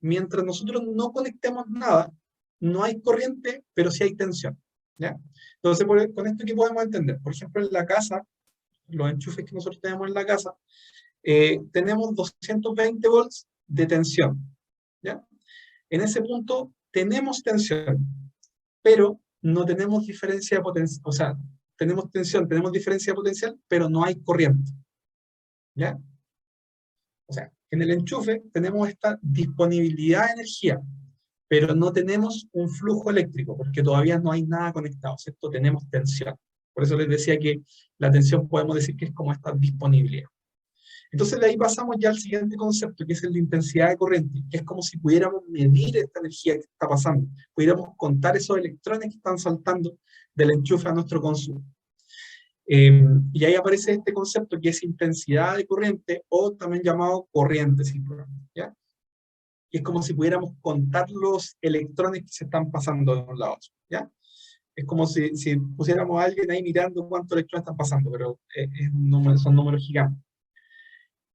Mientras nosotros no conectemos nada, no hay corriente, pero sí hay tensión, ¿ya? Entonces, con esto, ¿qué podemos entender? Por ejemplo, en la casa, los enchufes que nosotros tenemos en la casa, tenemos 220 volts de tensión, ¿ya? En ese punto tenemos tensión, pero no tenemos diferencia de potencial, o sea, tenemos tensión, tenemos diferencia de potencial, pero no hay corriente, ¿ya? O sea, en el enchufe tenemos esta disponibilidad de energía, pero no tenemos un flujo eléctrico, porque todavía no hay nada conectado, ¿cierto? Tenemos tensión. Por eso les decía que la tensión podemos decir que es como esta disponibilidad. Entonces de ahí pasamos ya al siguiente concepto, que es el de intensidad de corriente, que es como si pudiéramos medir esta energía que está pasando, pudiéramos contar esos electrones que están saltando del enchufe a nuestro consumo. Y ahí aparece este concepto que es intensidad de corriente, o también llamado corriente circulante, ¿ya? Y es como si pudiéramos contar los electrones que se están pasando de un lado a otro, ¿ya? Es como si pusiéramos a alguien ahí mirando cuántos electrones están pasando, pero son números gigantes.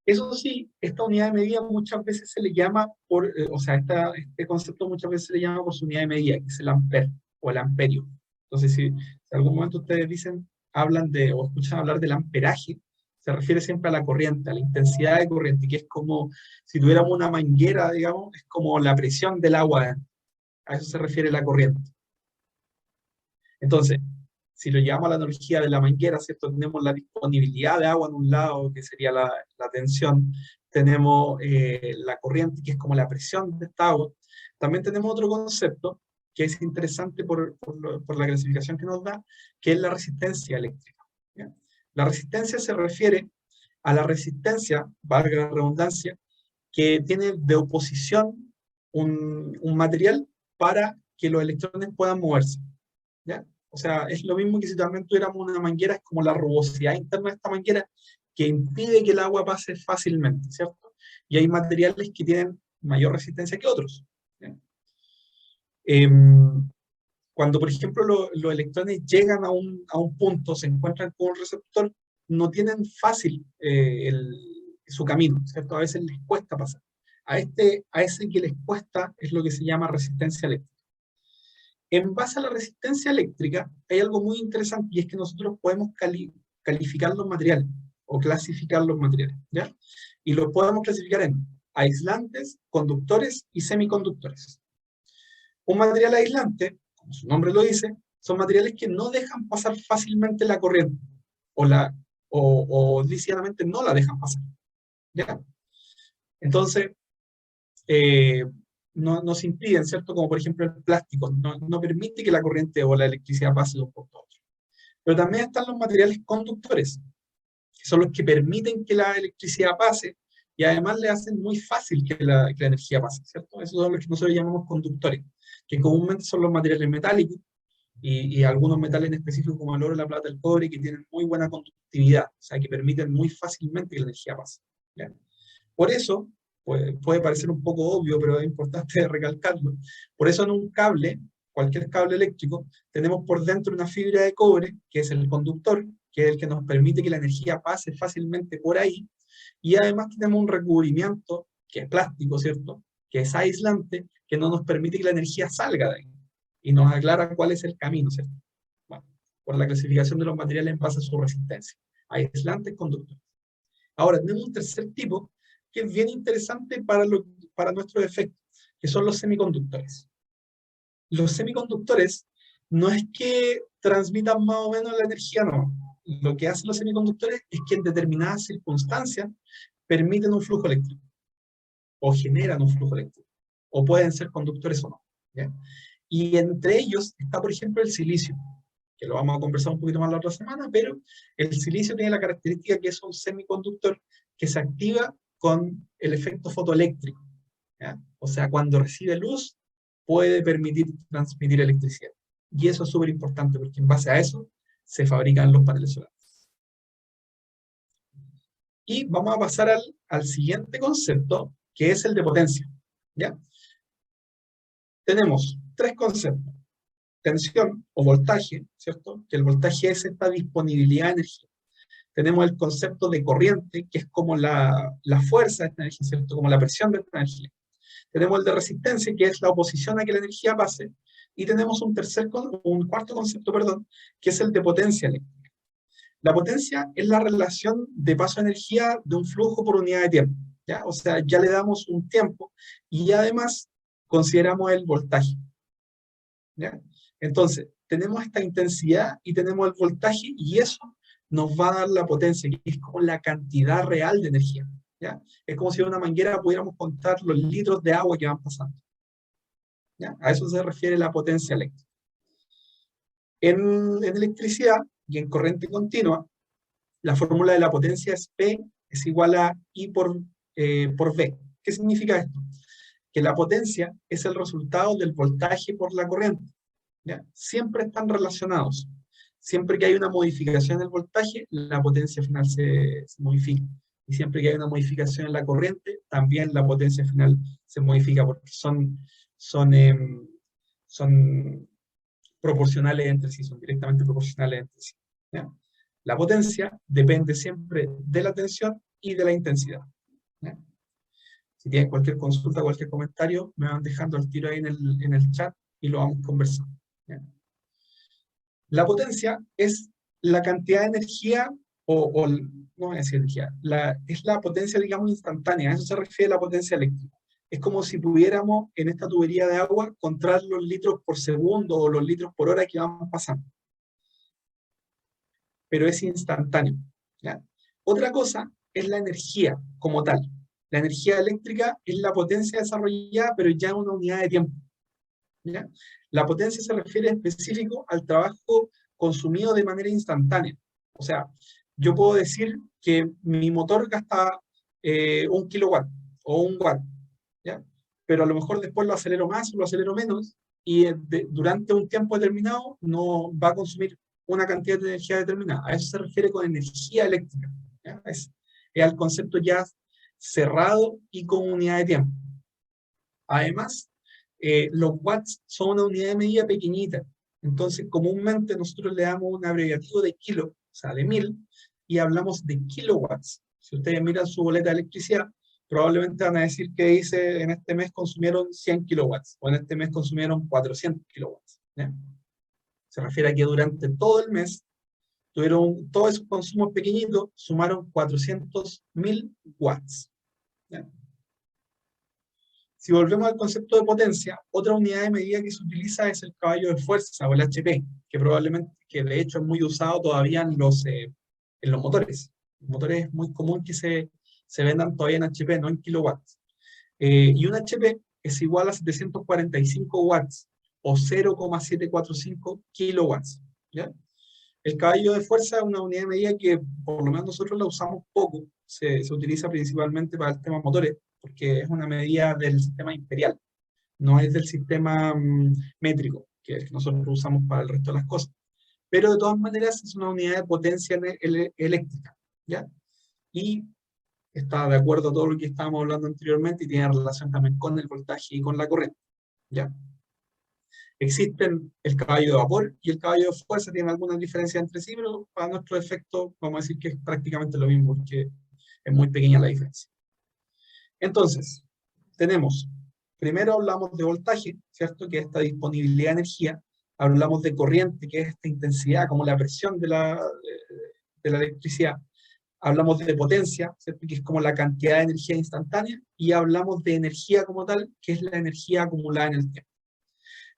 Eso sí, esta unidad de medida muchas veces se le llama o sea, este concepto muchas veces se le llama por su unidad de medida, que es el ampere o el amperio. Entonces, si en algún momento ustedes hablan o escuchan hablar del amperaje, se refiere siempre a la corriente, a la intensidad de corriente, que es como si tuviéramos una manguera, digamos, es como la presión del agua. A eso se refiere la corriente. Entonces, si lo llevamos a la analogía de la manguera, ¿cierto? Tenemos la disponibilidad de agua en un lado, que sería la tensión, tenemos la corriente, que es como la presión de esta agua. También tenemos otro concepto, que es interesante por la clasificación que nos da, que es la resistencia eléctrica, ¿ya? La resistencia se refiere a la resistencia, valga la redundancia, que tiene de oposición un material para que los electrones puedan moverse, ¿ya? O sea, es lo mismo que si también tuviéramos una manguera, es como la rugosidad interna de esta manguera que impide que el agua pase fácilmente, ¿cierto? Y hay materiales que tienen mayor resistencia que otros, ¿ya? Cuando, por ejemplo, los electrones llegan a un punto, se encuentran con un receptor, no tienen fácil su camino, ¿cierto? A veces les cuesta pasar. A ese que les cuesta es lo que se llama resistencia eléctrica. En base a la resistencia eléctrica, hay algo muy interesante, y es que nosotros podemos calificar los materiales, o clasificar los materiales, ¿ya? Y los podemos clasificar en aislantes, conductores y semiconductores. Un material aislante, como su nombre lo dice, son materiales que no dejan pasar fácilmente la corriente, o lícitamente no la dejan pasar, ¿ya? Entonces, nos impiden, ¿cierto? Como por ejemplo el plástico, no permite que la corriente o la electricidad pase de un punto a otro. Pero también están los materiales conductores, que son los que permiten que la electricidad pase, y además le hacen muy fácil que la energía pase, ¿cierto? Esos son los que nosotros llamamos conductores, que comúnmente son los materiales metálicos, y algunos metales en específico como el oro, la plata, el cobre, que tienen muy buena conductividad, o sea, que permiten muy fácilmente que la energía pase, ¿ya? Por eso, puede parecer un poco obvio, pero es importante recalcarlo. Por eso en un cable, cualquier cable eléctrico, tenemos por dentro una fibra de cobre, que es el conductor, que es el que nos permite que la energía pase fácilmente por ahí, y además tenemos un recubrimiento, que es plástico, ¿cierto?, que es aislante, que no nos permite que la energía salga de ahí, y nos aclara cuál es el camino, ¿cierto? Bueno, por la clasificación de los materiales en base a su resistencia. Aislantes, conductores. Ahora, tenemos un tercer tipo, que es bien interesante para nuestros efectos, que son los semiconductores. Los semiconductores no es que transmitan más o menos la energía, no. Lo que hacen los semiconductores es que en determinadas circunstancias permiten un flujo eléctrico, o generan un flujo eléctrico, o pueden ser conductores o no, ¿ya? Y entre ellos está, por ejemplo, el silicio, que lo vamos a conversar un poquito más la otra semana, pero el silicio tiene la característica que es un semiconductor que se activa con el efecto fotoeléctrico, ¿ya? O sea, cuando recibe luz, puede permitir transmitir electricidad. Y eso es súper importante, porque en base a eso se fabrican los paneles solares. Y vamos a pasar al siguiente concepto, que es el de potencia, ¿ya? Tenemos tres conceptos. Tensión o voltaje, ¿cierto? Que el voltaje es esta disponibilidad de energía. Tenemos el concepto de corriente, que es como la fuerza de esta energía, ¿cierto? Como la presión de esta energía. Tenemos el de resistencia, que es la oposición a que la energía pase. Y tenemos un cuarto concepto, que es el de potencia eléctrica. La potencia es la relación de paso de energía de un flujo por unidad de tiempo, ¿ya? O sea, ya le damos un tiempo y además consideramos el voltaje, ¿ya? Entonces, tenemos esta intensidad y tenemos el voltaje y eso nos va a dar la potencia, que es como la cantidad real de energía, ¿ya? Es como si en una manguera pudiéramos contar los litros de agua que van pasando, ¿ya? A eso se refiere la potencia eléctrica. En electricidad y en corriente continua, la fórmula de la potencia es P es igual a I por V. ¿Qué significa esto? Que la potencia es el resultado del voltaje por la corriente, ¿ya? Siempre están relacionados. Siempre que hay una modificación del voltaje, la potencia final se modifica. Y siempre que hay una modificación en la corriente, también la potencia final se modifica, porque son proporcionales entre sí, son directamente proporcionales entre sí, ¿ya? La potencia depende siempre de la tensión y de la intensidad, ¿ya? Si tienen cualquier consulta, cualquier comentario, me van dejando el tiro ahí en el chat y lo vamos conversando, ¿ya? La potencia es la cantidad de energía, no voy a decir energía, es la potencia, digamos, instantánea. A eso se refiere la potencia eléctrica. Es como si pudiéramos en esta tubería de agua contar los litros por segundo o los litros por hora que van pasando. Pero es instantáneo, ¿ya? Otra cosa es la energía como tal. La energía eléctrica es la potencia desarrollada, pero ya en una unidad de tiempo, ¿ya? La potencia se refiere específico al trabajo consumido de manera instantánea. O sea, yo puedo decir que mi motor gasta 1 kilowatt o 1 watt, ¿ya? Pero a lo mejor después lo acelero más o lo acelero menos, y durante un tiempo determinado no va a consumir una cantidad de energía determinada. A eso se refiere con energía eléctrica, ¿ya? Es al concepto ya cerrado y con unidad de tiempo. Además, los watts son una unidad de medida pequeñita. Entonces, comúnmente nosotros le damos un abreviativo de kilo, o sea, de 1000, y hablamos de kilowatts. Si ustedes miran su boleta de electricidad, probablemente van a decir que dice en este mes consumieron 100 kilowatts, o en este mes consumieron 400 kilowatts, ¿ya? Se refiere a que durante todo el mes tuvieron todos esos consumos pequeñitos, sumaron 400.000 watts, ¿ya? Si volvemos al concepto de potencia, otra unidad de medida que se utiliza es el caballo de fuerza, o el HP, que de hecho es muy usado todavía en los motores. En motores es muy común que se vendan todavía en HP, no en kilowatts. Y un HP es igual a 745 watts, o 0,745 kilowatts, ¿ya? El caballo de fuerza es una unidad de medida que por lo menos nosotros la usamos poco, se utiliza principalmente para el tema motores, porque es una medida del sistema imperial, no es del sistema métrico, que nosotros usamos para el resto de las cosas. Pero de todas maneras es una unidad de potencia eléctrica, ¿ya? Y está de acuerdo a todo lo que estábamos hablando anteriormente y tiene relación también con el voltaje y con la corriente, ¿ya? Existen el caballo de vapor y el caballo de fuerza, tienen algunas diferencias entre sí, pero para nuestro efecto vamos a decir que es prácticamente lo mismo, porque es muy pequeña la diferencia. Entonces, tenemos, primero hablamos de voltaje, ¿cierto? Que es esta disponibilidad de energía. Hablamos de corriente, que es esta intensidad, como la presión de la electricidad. Hablamos de potencia, ¿cierto? Que es como la cantidad de energía instantánea. Y hablamos de energía como tal, que es la energía acumulada en el tiempo.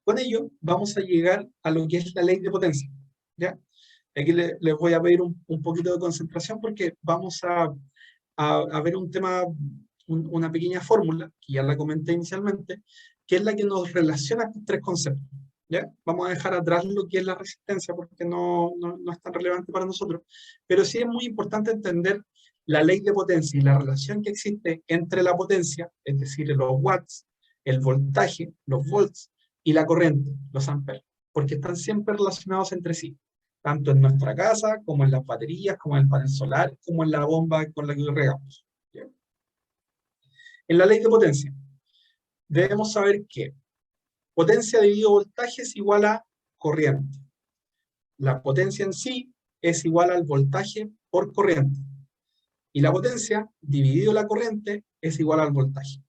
Con ello, vamos a llegar a lo que es la ley de potencia, ¿ya? Aquí les voy a pedir un poquito de concentración, porque vamos a ver un tema, una pequeña fórmula, que ya la comenté inicialmente, que es la que nos relaciona estos tres conceptos, ¿ya? Vamos a dejar atrás lo que es la resistencia, porque no es tan relevante para nosotros, pero sí es muy importante entender la ley de potencia y la relación que existe entre la potencia, es decir, los watts, el voltaje, los volts, y la corriente, los amperes, porque están siempre relacionados entre sí, tanto en nuestra casa, como en las baterías, como en el panel solar, como en la bomba con la que regamos. ¿Bien? En la ley de potencia, debemos saber que potencia dividido voltaje es igual a corriente. La potencia en sí es igual al voltaje por corriente. Y la potencia dividido la corriente es igual al voltaje.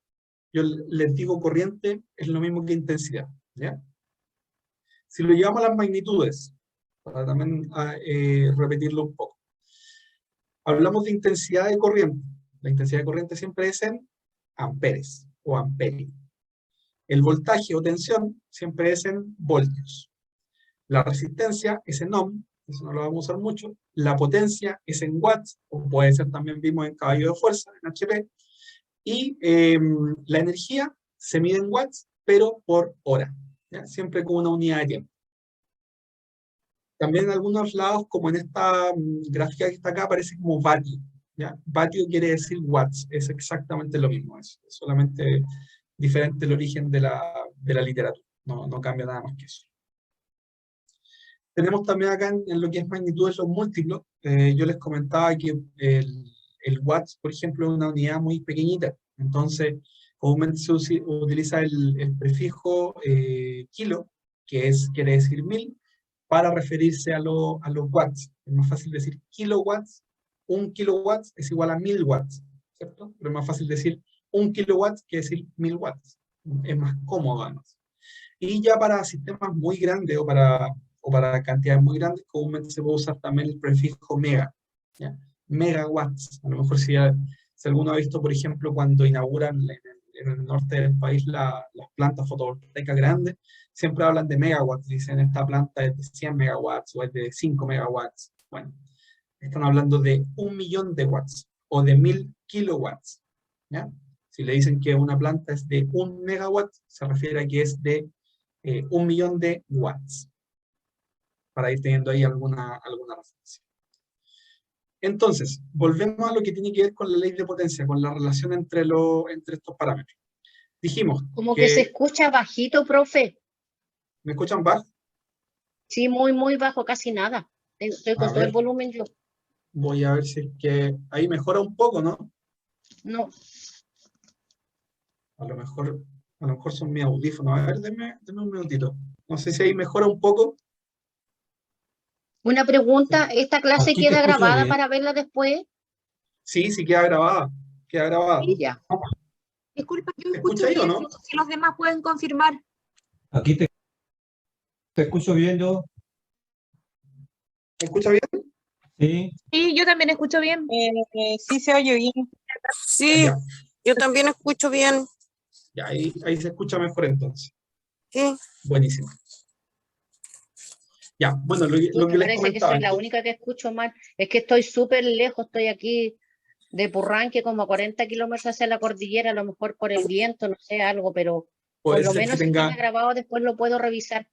Yo les digo corriente es lo mismo que intensidad. ¿Ya? Si lo llevamos a las magnitudes, para también repetirlo un poco. Hablamos de intensidad de corriente. La intensidad de corriente siempre es en amperes o amperios. El voltaje o tensión siempre es en voltios. La resistencia es en ohm, eso no lo vamos a usar mucho. La potencia es en watts, o puede ser también, vimos en caballo de fuerza, en HP. Y la energía se mide en watts, pero por hora, ¿ya? Siempre con una unidad de tiempo. También en algunos lados, como en esta gráfica que está acá, aparece como vatio, ¿ya? Vatio quiere decir watts, es exactamente lo mismo, es solamente diferente el origen de la literatura, no cambia nada más que eso. Tenemos también acá en lo que es magnitudes los múltiplos. Yo les comentaba que el watts, por ejemplo, es una unidad muy pequeñita, entonces comúnmente se utiliza el prefijo kilo, que quiere decir 1000, para referirse a los watts. Es más fácil decir kilowatts, 1 kilowatts es igual a 1000 watts, ¿cierto? Pero es más fácil decir 1 kilowatt que decir 1000 watts. Es más cómodo además. Y ya para sistemas muy grandes o para cantidades muy grandes, comúnmente se puede usar también el prefijo mega, ¿ya? Megawatts. A lo mejor si alguno ha visto, por ejemplo, cuando inauguran en el norte del país las plantas fotovoltaicas grandes, siempre hablan de megawatts, dicen esta planta es de 100 megawatts o es de 5 megawatts. Bueno, están hablando de 1.000.000 de watts o de 1000 kilowatts, ¿ya? Si le dicen que una planta es de 1 megawatt, se refiere a que es de 1.000.000 de watts, para ir teniendo ahí alguna referencia. Entonces, volvemos a lo que tiene que ver con la ley de potencia, con la relación entre estos parámetros. Dijimos Como que se escucha bajito, profe. ¿Me escuchan bajo? Sí, muy, muy bajo, casi nada. Estoy con todo el volumen yo. Voy a ver si es que ahí mejora un poco, ¿no? No. A lo mejor son mis audífonos. A ver, denme un minutito. No sé si ahí mejora un poco. Una pregunta, ¿esta clase Aquí te queda escucho grabada bien. para verla después? Sí, queda grabada. Queda grabada. Sí, ya. Disculpa, yo ¿Se escucho escucha ahí o bien, no? si los demás pueden confirmar. Aquí te escucho bien yo. ¿Se escucha bien? Sí. Sí, yo también escucho bien. Sí se oye bien. Sí, Ya, yo también escucho bien. ya ahí se escucha mejor entonces. Sí. Buenísimo. Ya, bueno, lo que Me les parece que comentaba. soy la única que escucho mal. Es que estoy súper lejos, estoy aquí de Purranque, como a 40 kilómetros hacia la cordillera, a lo mejor por el viento, no sé, algo, pero por Puede lo ser que menos si tenga, queda grabado, después lo puedo revisar.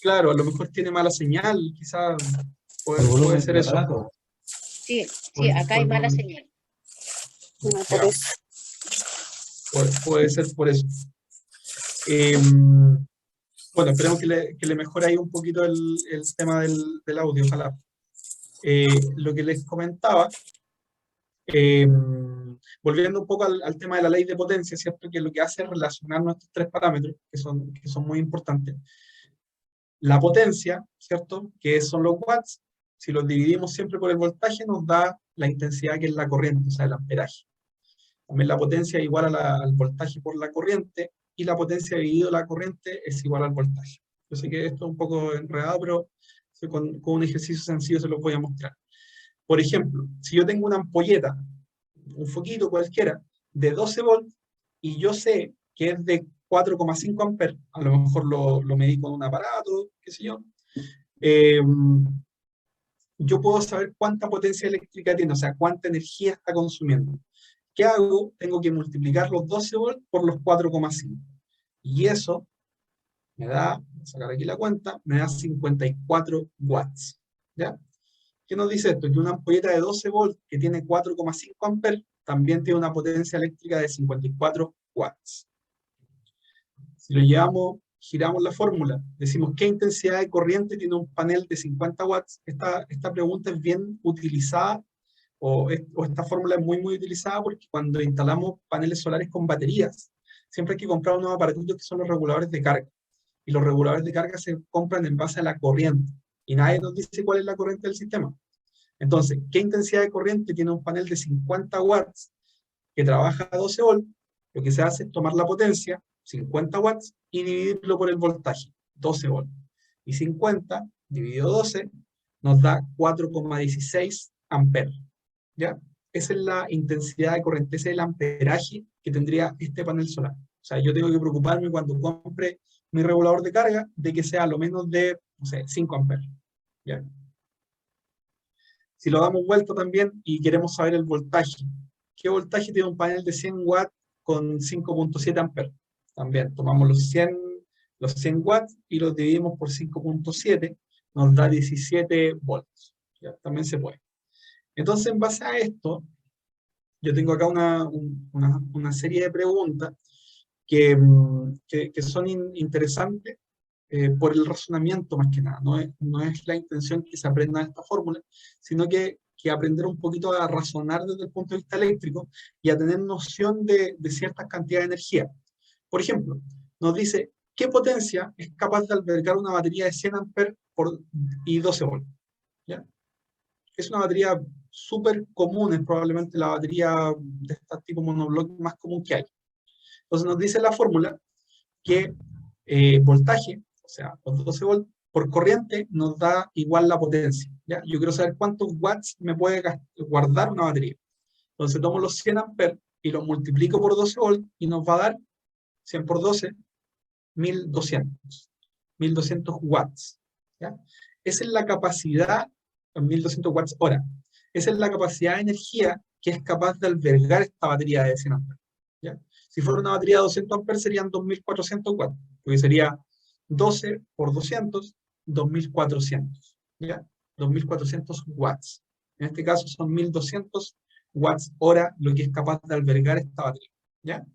claro, a lo mejor tiene mala señal, quizás El puede volumen ser de eso. aparato. Sí, sí, acá hay mala señal. No, Ya, por eso. puede ser por eso. Bueno, esperemos que le mejore ahí un poquito el tema del audio, ojalá. Lo que les comentaba, volviendo un poco al tema de la ley de potencia, ¿cierto? Que lo que hace es relacionar nuestros tres parámetros, que son muy importantes. La potencia, ¿cierto? Que son los watts, si los dividimos siempre por el voltaje, nos da la intensidad que es la corriente, o sea, el amperaje. También la potencia es igual al voltaje por la corriente, y la potencia dividido la corriente es igual al voltaje. Yo sé que esto es un poco enredado, pero con un ejercicio sencillo se lo voy a mostrar. Por ejemplo, si yo tengo una ampolleta, un foquito cualquiera, de 12 volts, y yo sé que es de 4,5 amperes, a lo mejor lo medí con un aparato, qué sé yo, yo puedo saber cuánta potencia eléctrica tiene, o sea, cuánta energía está consumiendo. ¿Qué hago? Tengo que multiplicar los 12 volts por los 4,5. Y eso me da, voy a sacar aquí la cuenta, me da 54 watts. ¿Ya? ¿Qué nos dice esto? Que una ampolleta de 12 volts que tiene 4,5 amperes también tiene una potencia eléctrica de 54 watts. Si lo llevamos, giramos la fórmula, decimos qué intensidad de corriente tiene un panel de 50 watts, esta pregunta es bien utilizada, o esta fórmula es muy utilizada porque cuando instalamos paneles solares con baterías, siempre hay que comprar unos aparatitos que son los reguladores de carga. Y los reguladores de carga se compran en base a la corriente. Y nadie nos dice cuál es la corriente del sistema. Entonces, ¿qué intensidad de corriente tiene un panel de 50 watts que trabaja a 12 volts? Lo que se hace es tomar la potencia, 50 watts, y dividirlo por el voltaje, 12 volts. Y 50 dividido 12 nos da 4,16 amperes. ¿Ya? Esa es la intensidad de corriente, ese es el amperaje que tendría este panel solar. O sea, yo tengo que preocuparme cuando compre mi regulador de carga de que sea lo menos de, no sé, 5 amperes. ¿Ya? Si lo damos vuelta también y queremos saber el voltaje, ¿qué voltaje tiene un panel de 100 watts con 5,7 amperes? También tomamos los 100 watts y los dividimos por 5,7, nos da 17 volts. ¿Ya? También se puede. Entonces, en base a esto, yo tengo acá una serie de preguntas que son interesantes por el razonamiento más que nada. No es la intención que se aprenda esta fórmula, sino que aprender un poquito a razonar desde el punto de vista eléctrico y a tener noción de ciertas cantidades de energía. Por ejemplo, nos dice, ¿qué potencia es capaz de albergar una batería de 100 amperes y 12 volts? ¿Ya? Es una batería súper común, es probablemente la batería de este tipo monobloque más común que hay. Entonces nos dice la fórmula que voltaje, o sea, los 12 volts, por corriente nos da igual la potencia. ¿Ya? Yo quiero saber cuántos watts me puede guardar una batería. Entonces tomo los 100 amperes y los multiplico por 12 volts y nos va a dar 100 por 12, 1200. 1200 watts. ¿Ya? Esa es la capacidad, 1200 watts hora. Esa es la capacidad de energía que es capaz de albergar esta batería de 100 amperes. ¿Ya? Si fuera una batería de 200 amperes serían 2400 watts, porque sería 12 por 200, 2400. ¿Ya? 2400 watts. En este caso son 1200 watts hora lo que es capaz de albergar esta batería. ¿Ya?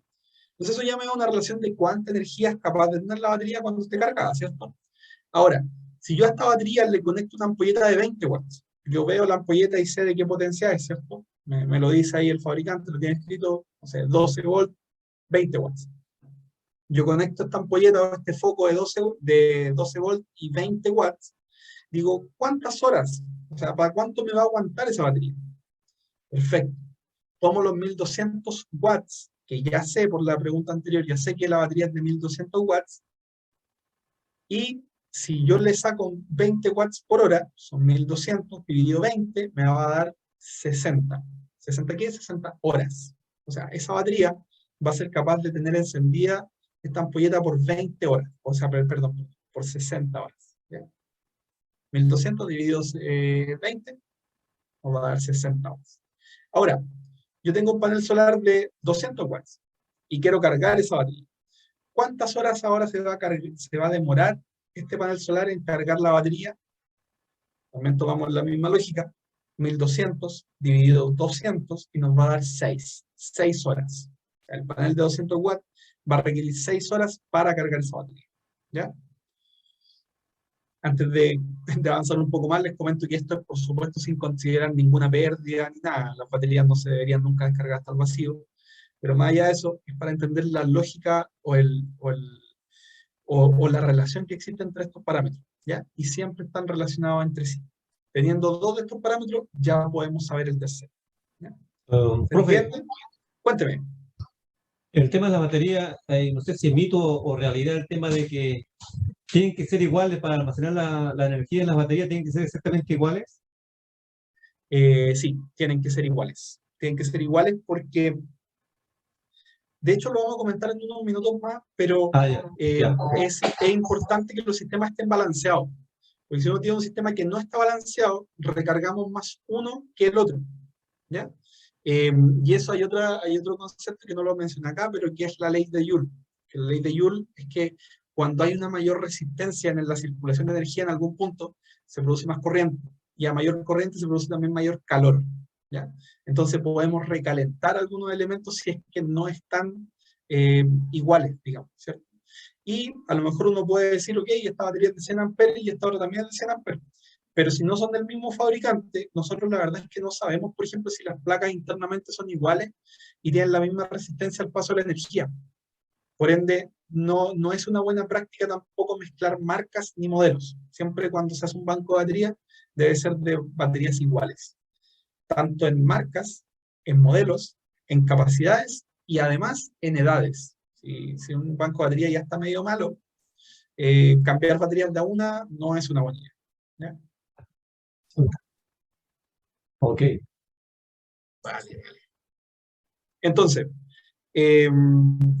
Entonces eso ya me da una relación de cuánta energía es capaz de tener la batería cuando esté cargada, ¿cierto? Ahora, si yo a esta batería le conecto una ampolleta de 20 watts, yo veo la ampolleta y sé de qué potencia es, ¿cierto? Me lo dice ahí el fabricante, lo tiene escrito, no sé, 12 volts, 20 watts. Yo conecto esta ampolleta a este foco de 12 volts y 20 watts, digo, ¿cuántas horas? O sea, ¿para cuánto me va a aguantar esa batería? Perfecto. Tomo los 1200 watts, que ya sé por la pregunta anterior, ya sé que la batería es de 1200 watts, y si yo le saco 20 watts por hora, son 1200 dividido 20, me va a dar 60. ¿60 qué? 60 horas. O sea, esa batería va a ser capaz de tener encendida esta ampolleta por 20 horas. O sea, perdón, por 60 horas. ¿Ya? 1200 dividido 20, nos va a dar 60 horas. Ahora, yo tengo un panel solar de 200 watts y quiero cargar esa batería. ¿Cuántas horas ahora se va a demorar este panel solar en cargar la batería? También tomamos la misma lógica, 1200 dividido 200 y nos va a dar 6 horas. O sea, el panel de 200 watts va a requerir 6 horas para cargar esa batería. ¿Ya? Antes de avanzar un poco más, les comento que esto es, por supuesto, sin considerar ninguna pérdida ni nada. Las baterías no se deberían nunca descargar hasta el vacío. Pero más allá de eso, es para entender la lógica o la relación que existe entre estos parámetros, ¿ya? Y siempre están relacionados entre sí. Teniendo dos de estos parámetros, ya podemos saber el tercero. ¿Ya? Profe, Cuénteme. el tema de la batería, no sé si es mito o realidad el tema de que tienen que ser iguales para almacenar la energía en las baterías, tienen que ser exactamente iguales. Sí, tienen que ser iguales. Tienen que ser iguales porque, de hecho, lo vamos a comentar en unos minutos más, pero es importante que los sistemas estén balanceados. Porque si uno tiene un sistema que no está balanceado, recargamos más uno que el otro. ¿Ya? Y eso hay otro concepto que no lo mencioné acá, pero que es la ley de Joule. Que la ley de Joule es que cuando hay una mayor resistencia en la circulación de energía en algún punto, se produce más corriente. Y a mayor corriente se produce también mayor calor. ¿Ya? Entonces podemos recalentar algunos elementos si es que no están iguales, digamos, ¿cierto? Y a lo mejor uno puede decir, ok, esta batería es de 100 amperes y esta otra también es de 100 amperes. Pero si no son del mismo fabricante, nosotros la verdad es que no sabemos, por ejemplo, si las placas internamente son iguales y tienen la misma resistencia al paso de la energía. Por ende, no es una buena práctica tampoco mezclar marcas ni modelos. Siempre cuando se hace un banco de baterías, debe ser de baterías iguales. Tanto en marcas, en modelos, en capacidades y además en edades. Si un banco de batería ya está medio malo, cambiar baterías de a una no es una buena idea. ¿Ya? Ok. Vale. Entonces,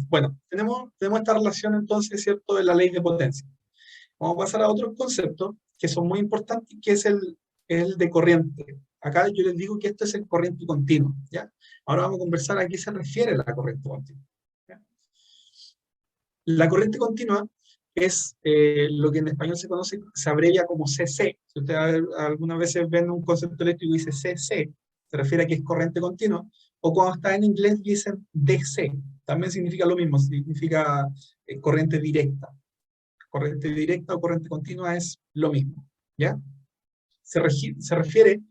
bueno, tenemos esta relación entonces, ¿cierto?, de la ley de potencia. Vamos a pasar a otros conceptos que son muy importantes, que es el de corriente. Acá yo les digo que esto es el corriente continua, ¿ya? Ahora vamos a conversar a qué se refiere la corriente continua. ¿Ya? La corriente continua es lo que en español se abrevia como CC. Si ustedes algunas veces ven un concepto eléctrico y dice CC, se refiere a que es corriente continua, o cuando está en inglés dicen DC, también significa lo mismo, significa corriente directa. Corriente directa o corriente continua es lo mismo, ¿ya? Se refiere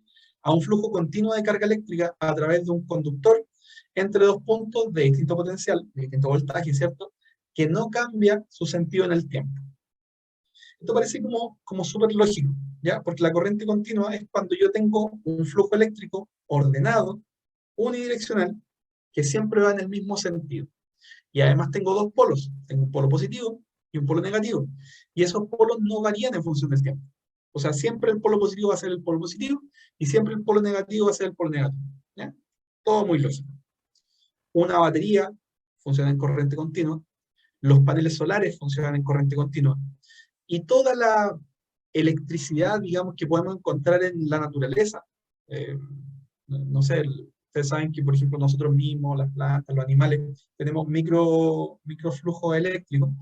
a un flujo continuo de carga eléctrica a través de un conductor entre dos puntos de distinto potencial, de distinto voltaje, ¿cierto?, que no cambia su sentido en el tiempo. Esto parece como súper lógico, ¿ya? Porque la corriente continua es cuando yo tengo un flujo eléctrico ordenado, unidireccional, que siempre va en el mismo sentido. Y además tengo dos polos, tengo un polo positivo y un polo negativo. Y esos polos no varían en función del tiempo. O sea, siempre el polo positivo va a ser el polo positivo y siempre el polo negativo va a ser el polo negativo. ¿Ya? Todo muy lógico. Una batería funciona en corriente continua, los paneles solares funcionan en corriente continua, y toda la electricidad, digamos, que podemos encontrar en la naturaleza, no sé, ustedes saben que, por ejemplo, nosotros mismos, las plantas, los animales, tenemos microflujo eléctrico,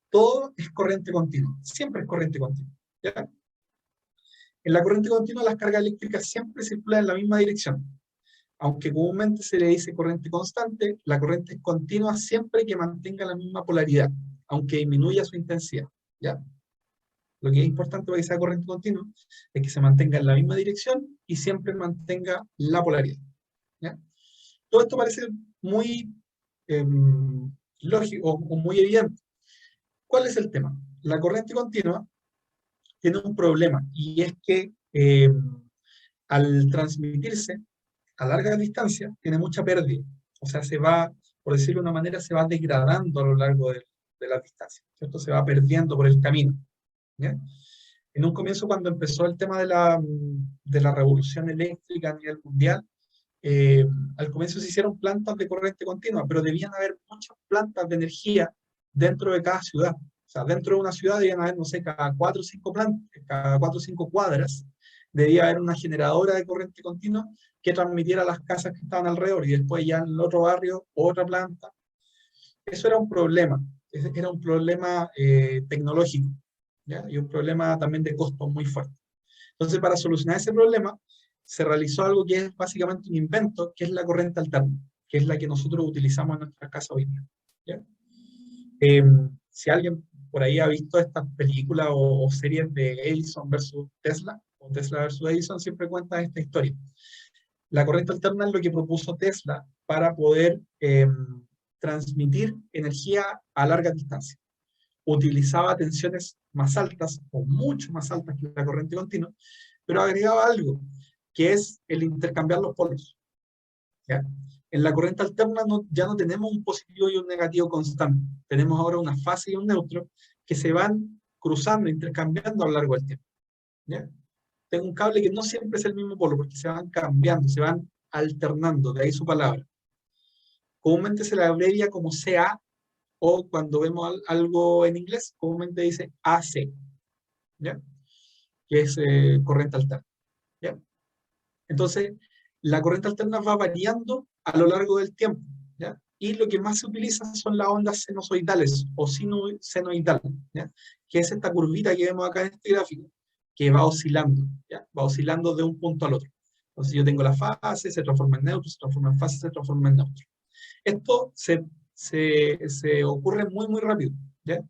todo es corriente continua, siempre es corriente continua, ¿ya? En la corriente continua las cargas eléctricas siempre circulan en la misma dirección. Aunque comúnmente se le dice corriente constante, la corriente es continua siempre que mantenga la misma polaridad, aunque disminuya su intensidad, ¿ya? Lo que es importante para que sea corriente continua es que se mantenga en la misma dirección y siempre mantenga la polaridad, ¿ya? Todo esto parece muy lógico o muy evidente. ¿Cuál es el tema? La corriente continua tiene un problema, y es que al transmitirse a larga distancia tiene mucha pérdida. O sea, se va, por decirlo de una manera, se va degradando a lo largo de la distancia, ¿cierto? Se va perdiendo por el camino, ¿ya? En un comienzo, cuando empezó el tema de la revolución eléctrica a nivel mundial, al comienzo se hicieron plantas de corriente continua, pero debían haber muchas plantas de energía dentro de cada ciudad. O sea, dentro de una ciudad debían haber, no sé, cada 4 o 5 plantas, cada 4 o 5 cuadras, debía haber una generadora de corriente continua que transmitiera a las casas que estaban alrededor, y después ya en el otro barrio, otra planta. Eso era un problema tecnológico, ¿ya? Y un problema también de costos muy fuerte. Entonces, para solucionar ese problema, se realizó algo que es básicamente un invento, que es la corriente alterna, que es la que nosotros utilizamos en nuestra casa hoy día, ¿ya? Si alguien por ahí ha visto estas películas o series de Edison versus Tesla, o Tesla versus Edison, siempre cuentan esta historia. La corriente alterna es lo que propuso Tesla para poder transmitir energía a larga distancia. Utilizaba tensiones más altas, o mucho más altas que la corriente continua, pero agregaba algo, que es el intercambiar los polos, ¿ya? En la corriente alterna ya no tenemos un positivo y un negativo constante, tenemos ahora una fase y un neutro que se van cruzando, intercambiando a lo largo del tiempo, ¿ya? Tengo un cable que no siempre es el mismo polo, porque se van cambiando, se van alternando, de ahí su palabra. Comúnmente se la abrevia como CA, o cuando vemos algo en inglés, comúnmente dice AC, ¿ya? Que es corriente alterna, ¿ya? Entonces, la corriente alterna va variando a lo largo del tiempo, ¿ya? Y lo que más se utiliza son las ondas sinusoidales o senoidales, ¿ya? Que es esta curvita que vemos acá en este gráfico, que va oscilando, ¿ya? Va oscilando de un punto al otro. Entonces yo tengo la fase, se transforma en neutro, se transforma en fase, se transforma en neutro. Esto se ocurre muy, muy rápido, ¿ya?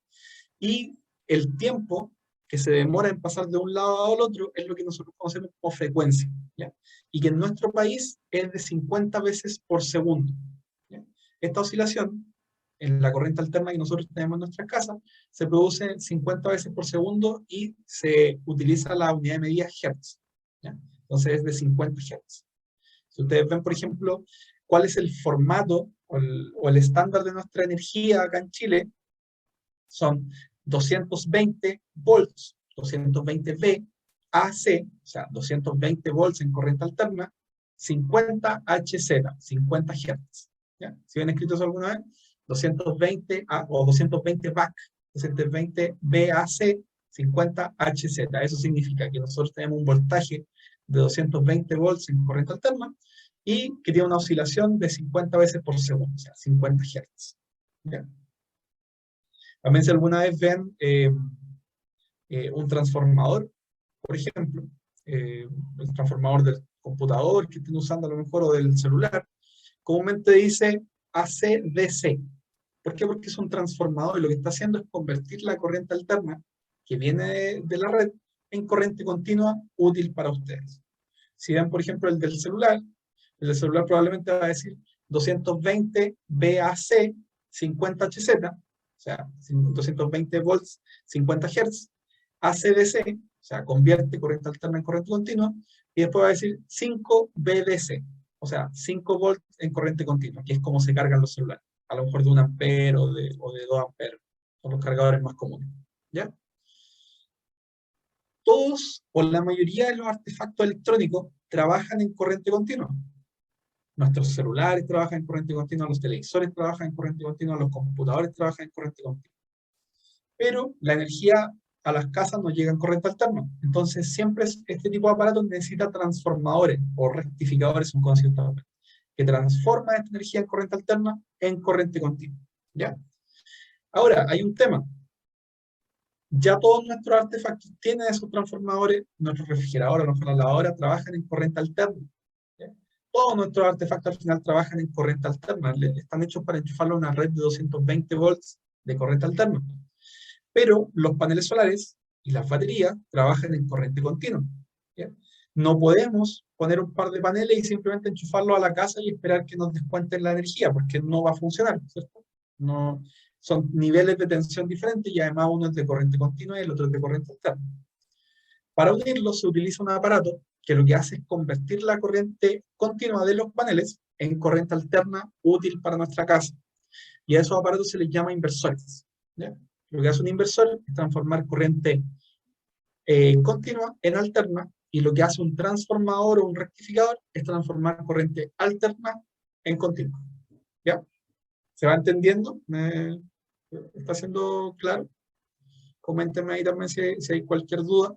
Y el tiempo que se demora en pasar de un lado al otro es lo que nosotros conocemos como frecuencia, ¿ya? Y que en nuestro país es de 50 veces por segundo, ¿ya? Esta oscilación, en la corriente alterna que nosotros tenemos en nuestras casas, se produce 50 veces por segundo y se utiliza la unidad de medida Hertz, ¿ya? Entonces es de 50 Hz. Si ustedes ven, por ejemplo, cuál es el formato o el estándar de nuestra energía acá en Chile, son 220 volts, 220 V, AC, o sea, 220 volts en corriente alterna, 50 Hz, 50 Hz. ¿Ya? ¿Si ven escrito eso alguna vez? 220 o 220 VAC, 220 VAC, 50 Hz. Eso significa que nosotros tenemos un voltaje de 220 volts en corriente alterna y que tiene una oscilación de 50 veces por segundo, o sea, 50 Hz. ¿Ya? También si alguna vez ven un transformador, por ejemplo, el transformador del computador que estén usando a lo mejor o del celular, comúnmente dice AC/DC. ¿Por qué? Porque es un transformador y lo que está haciendo es convertir la corriente alterna que viene de la red en corriente continua útil para ustedes. Si ven, por ejemplo, el del celular probablemente va a decir 220 VAC 50 Hz, o sea, 220 volts, 50 Hz, AC/DC, o sea, convierte corriente alterna en corriente continua, y después va a decir 5 VDC, o sea, 5 volts en corriente continua, que es como se cargan los celulares, a lo mejor de 1 ampere o de 2 amperes, son los cargadores más comunes, ¿ya? Todos, o la mayoría de los artefactos electrónicos, trabajan en corriente continua. Nuestros celulares trabajan en corriente continua, los televisores trabajan en corriente continua, los computadores trabajan en corriente continua. Pero la energía a las casas no llega en corriente alterna. Entonces siempre este tipo de aparatos necesita transformadores o rectificadores, son conocidos también, que transforman esta energía en corriente alterna en corriente continua. ¿Ya? Ahora, hay un tema. Ya todos nuestros artefactos tienen esos transformadores, nuestros refrigeradores, nuestras lavadoras trabajan en corriente alterna. ¿Ya? Todos nuestros artefactos al final trabajan en corriente alterna, están hechos para enchufarlo a una red de 220 volts de corriente alterna. Pero los paneles solares y las baterías trabajan en corriente continua. ¿Ya? No podemos poner un par de paneles y simplemente enchufarlo a la casa y esperar que nos descuenten la energía, porque no va a funcionar, ¿cierto? No, son niveles de tensión diferentes y además uno es de corriente continua y el otro es de corriente alterna. Para unirlos se utiliza un aparato que lo que hace es convertir la corriente continua de los paneles en corriente alterna útil para nuestra casa. Y a esos aparatos se les llama inversores. ¿Ya? Lo que hace un inversor es transformar corriente continua en alterna, y lo que hace un transformador o un rectificador es transformar corriente alterna en continua. ¿Ya? ¿Se va entendiendo? ¿Está siendo claro? Coméntenme ahí también si hay cualquier duda.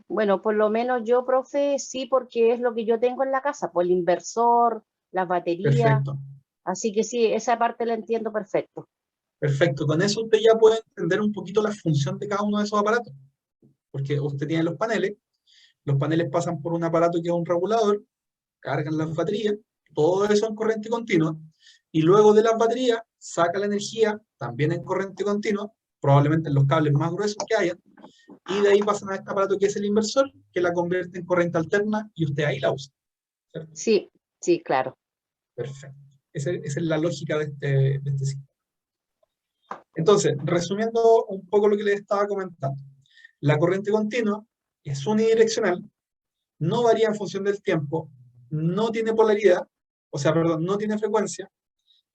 Bueno, por lo menos yo, profe, sí, porque es lo que yo tengo en la casa, pues el inversor, las baterías. Perfecto. Así que sí, esa parte la entiendo perfecto. Perfecto. Con eso usted ya puede entender un poquito la función de cada uno de esos aparatos. Porque usted tiene los paneles pasan por un aparato que es un regulador, cargan las baterías, todo eso en corriente continua, y luego de las baterías saca la energía, también en corriente continua, probablemente en los cables más gruesos que hayan, y de ahí pasan a este aparato que es el inversor, que la convierte en corriente alterna, y usted ahí la usa. ¿Cierto? Sí, sí, claro. Perfecto. Esa es la lógica de este sistema. Entonces, resumiendo un poco lo que les estaba comentando, la corriente continua es unidireccional, no varía en función del tiempo, no tiene polaridad, o sea, perdón, no tiene frecuencia,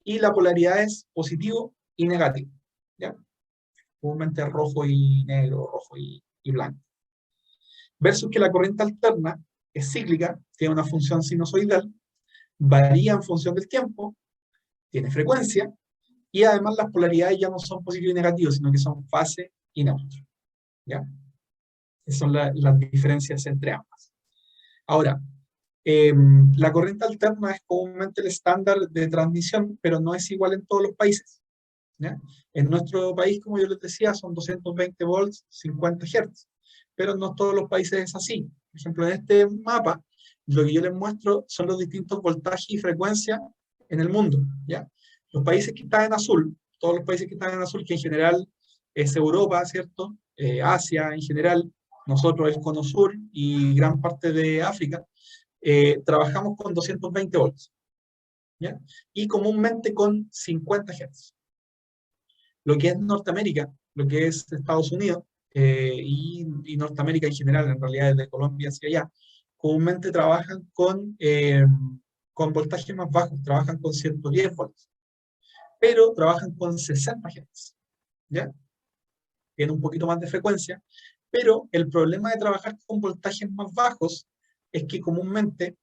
y la polaridad es positivo y negativo, ¿ya? Comúnmente rojo y negro, rojo y blanco. Versus que la corriente alterna es cíclica, tiene una función sinusoidal, varía en función del tiempo, tiene frecuencia, y además las polaridades ya no son positivo y negativo, sino que son fase y neutro, ¿ya? Esas son las diferencias entre ambas. Ahora, la corriente alterna es comúnmente el estándar de transmisión, pero no es igual en todos los países, ¿ya? En nuestro país, como yo les decía, son 220 volts, 50 Hz, pero no todos los países es así. Por ejemplo, en este mapa, lo que yo les muestro son los distintos voltajes y frecuencias en el mundo, ¿ya? Los países que están en azul, todos los países que están en azul, que en general es Europa, ¿cierto? Asia en general, nosotros el Cono Sur y gran parte de África, trabajamos con 220 volts, ¿ya? Y comúnmente con 50 Hz. Lo que es Norteamérica, lo que es Estados Unidos, y Norteamérica en general, en realidad desde Colombia hacia allá, comúnmente trabajan con voltajes más bajos, trabajan con 110 volts, pero trabajan con 60 Hz, ¿ya? Tiene un poquito más de frecuencia, pero el problema de trabajar con voltajes más bajos es que comúnmente,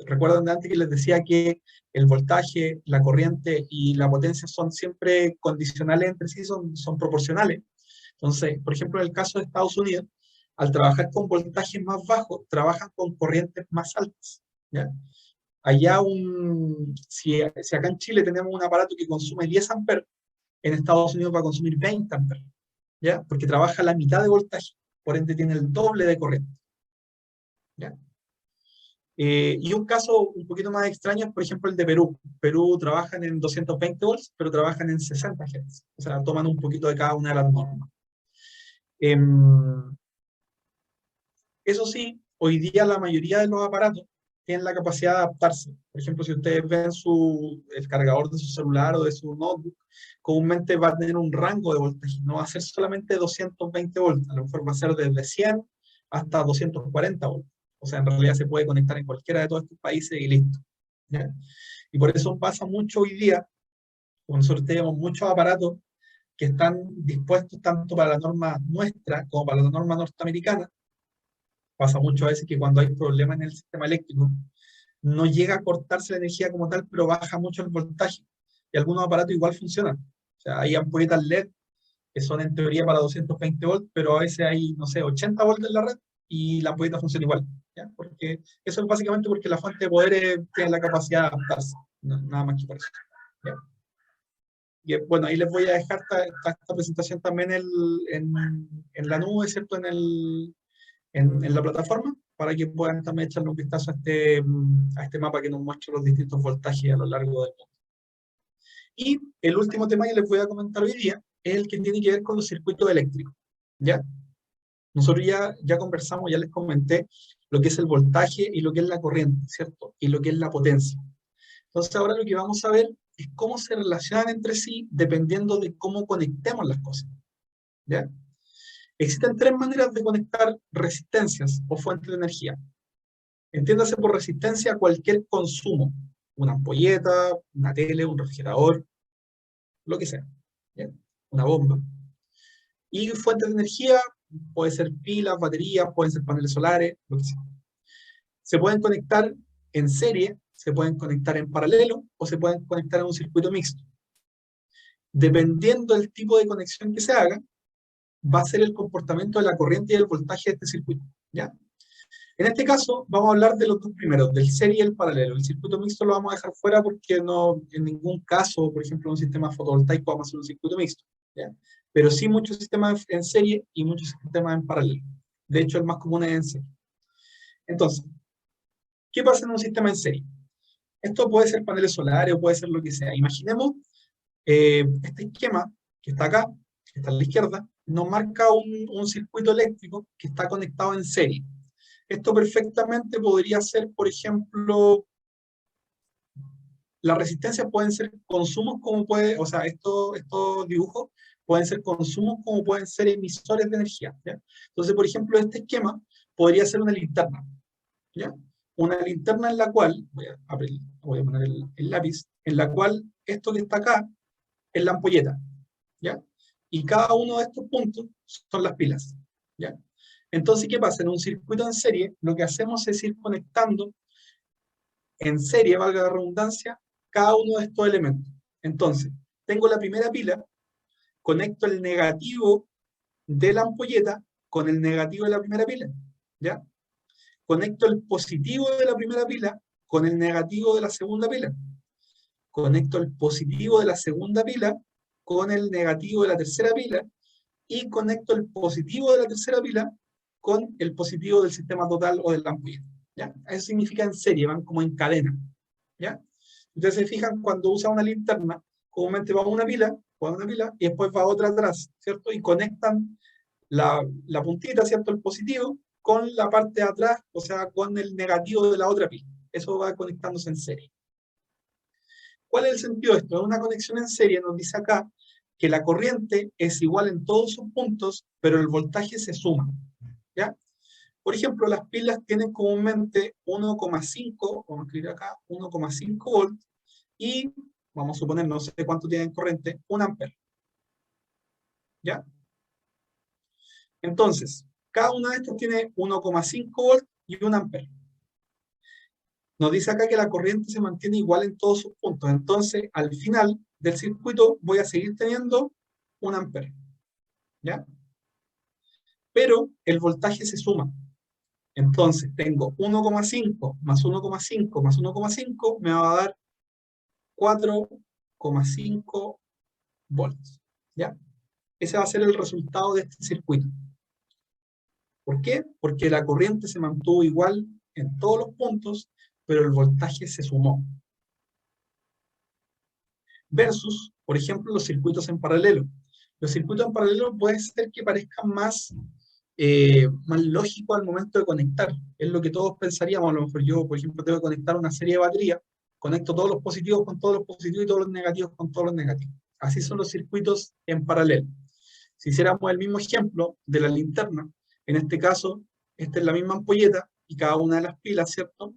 recuerdan de antes que les decía que el voltaje, la corriente y la potencia son siempre condicionales entre sí, son proporcionales. Entonces, por ejemplo, en el caso de Estados Unidos, al trabajar con voltajes más bajos, trabajan con corrientes más altas, ¿ya? Allá, si acá en Chile tenemos un aparato que consume 10 amperes, en Estados Unidos va a consumir 20 amperes, ¿ya? Porque trabaja la mitad de voltaje, por ende tiene el doble de corriente, ¿ya? Y un caso un poquito más extraño es, por ejemplo, el de Perú. Perú trabajan en 220 volts, pero trabajan en 60 Hz. O sea, toman un poquito de cada una de las normas. Eso sí, hoy día la mayoría de los aparatos tienen la capacidad de adaptarse. Por ejemplo, si ustedes ven el cargador de su celular o de su notebook, comúnmente va a tener un rango de voltaje. No va a ser solamente 220 volts, a lo mejor va a ser desde 100 hasta 240 volts. O sea, en realidad se puede conectar en cualquiera de todos estos países y listo, ¿ya? Y por eso pasa mucho hoy día, cuando nosotros tenemos muchos aparatos que están dispuestos tanto para la norma nuestra como para la norma norteamericana. Pasa mucho a veces que cuando hay problemas en el sistema eléctrico, no llega a cortarse la energía como tal, pero baja mucho el voltaje. Y algunos aparatos igual funcionan. O sea, hay ampolletas LED que son en teoría para 220 volts, pero a veces hay, no sé, 80 volts en la red y la ampolleta funciona igual, ¿ya? Porque eso es básicamente porque la fuente de poder tiene la capacidad de adaptarse, nada más que por eso, ¿ya? Y bueno, ahí les voy a dejar esta presentación también en la nube, ¿cierto? En la plataforma, para que puedan también echarle un vistazo a este mapa que nos muestra los distintos voltajes a lo largo del mundo. Y el último tema que les voy a comentar hoy día es el que tiene que ver con los circuitos eléctricos, ¿ya? Nosotros ya conversamos, ya les comenté lo que es el voltaje y lo que es la corriente, ¿cierto? Y lo que es la potencia. Entonces ahora lo que vamos a ver es cómo se relacionan entre sí dependiendo de cómo conectemos las cosas, ¿ya? Existen tres maneras de conectar resistencias o fuentes de energía. Entiéndase por resistencia cualquier consumo, una ampolleta, una tele, un refrigerador, lo que sea, ¿ya? Una bomba. Y fuentes de energía, puede ser pilas, baterías, pueden ser paneles solares, lo que sea. Se pueden conectar en serie, se pueden conectar en paralelo o se pueden conectar en un circuito mixto. Dependiendo del tipo de conexión que se haga, va a ser el comportamiento de la corriente y el voltaje de este circuito, ¿ya? En este caso, vamos a hablar de los dos primeros, del serie y el paralelo. El circuito mixto lo vamos a dejar fuera porque no, en ningún caso, por ejemplo, en un sistema fotovoltaico vamos a hacer un circuito mixto, ¿ya? Pero sí muchos sistemas en serie y muchos sistemas en paralelo. De hecho, el más común es en serie. Entonces, ¿qué pasa en un sistema en serie? Esto puede ser paneles solares o puede ser lo que sea. Imaginemos este esquema que está acá, que está a la izquierda, nos marca un circuito eléctrico que está conectado en serie. Esto perfectamente podría ser, por ejemplo, las resistencias pueden ser consumos como puede, o sea, estos dibujos pueden ser consumos como pueden ser emisores de energía, ¿ya? Entonces, por ejemplo, este esquema podría ser una linterna, ¿ya? Una linterna en la cual, voy a poner el lápiz, en la cual esto que está acá es la ampolleta, ¿ya? Y cada uno de estos puntos son las pilas, ¿ya? Entonces, ¿qué pasa? En un circuito en serie, lo que hacemos es ir conectando en serie, valga la redundancia, cada uno de estos elementos. Entonces, tengo la primera pila, conecto el negativo de la ampolleta con el negativo de la primera pila, ¿ya? Conecto el positivo de la primera pila con el negativo de la segunda pila. Conecto el positivo de la segunda pila con el negativo de la tercera pila y conecto el positivo de la tercera pila con el positivo del sistema total o del ampolleta, ¿ya? Eso significa en serie, van como en cadena, ¿ya? Ustedes se fijan, cuando usa una linterna, comúnmente va una pila, y después va otra atrás, ¿cierto? Y conectan la puntita, ¿cierto? El positivo, con la parte de atrás, o sea, con el negativo de la otra pila. Eso va conectándose en serie. ¿Cuál es el sentido de esto? Es una conexión en serie, nos dice acá, que la corriente es igual en todos sus puntos, pero el voltaje se suma, ¿ya? Por ejemplo, las pilas tienen comúnmente 1,5, vamos a escribir acá, 1,5 volts, y vamos a suponer, no sé cuánto tienen corriente, 1 amper. ¿Ya? Entonces, cada una de estas tiene 1,5 volts y 1 amper. Nos dice acá que la corriente se mantiene igual en todos sus puntos. Entonces, al final del circuito voy a seguir teniendo 1 amper. ¿Ya? Pero el voltaje se suma. Entonces, tengo 1,5 más 1,5 más 1,5 me va a dar 4,5 volts. ¿Ya? Ese va a ser el resultado de este circuito. ¿Por qué? Porque la corriente se mantuvo igual en todos los puntos, pero el voltaje se sumó. Versus, por ejemplo, los circuitos en paralelo. Los circuitos en paralelo puede ser que parezcan más lógicos al momento de conectar. Es lo que todos pensaríamos. A lo mejor yo, por ejemplo, tengo que conectar una serie de baterías, conecto todos los positivos con todos los positivos y todos los negativos con todos los negativos. Así son los circuitos en paralelo. Si hiciéramos el mismo ejemplo de la linterna, en este caso, esta es la misma ampolleta y cada una de las pilas, ¿cierto?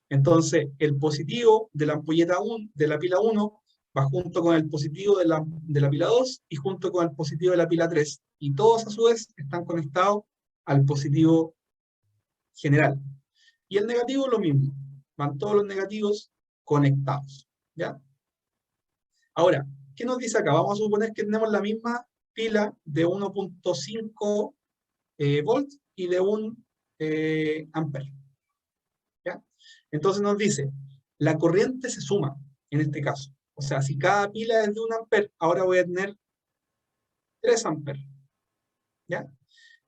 Entonces, el positivo de la ampolleta 1, de la pila 1, va junto con el positivo de la pila 2 y junto con el positivo de la pila 3. Y todos a su vez están conectados al positivo general. Y el negativo lo mismo. Van todos los negativos conectados. ¿Ya? Ahora, ¿qué nos dice acá? Vamos a suponer que tenemos la misma pila de 1,5 volts y de 1 amper. ¿Ya? Entonces nos dice, la corriente se suma en este caso. O sea, si cada pila es de 1 amper, ahora voy a tener 3 amper. ¿Ya?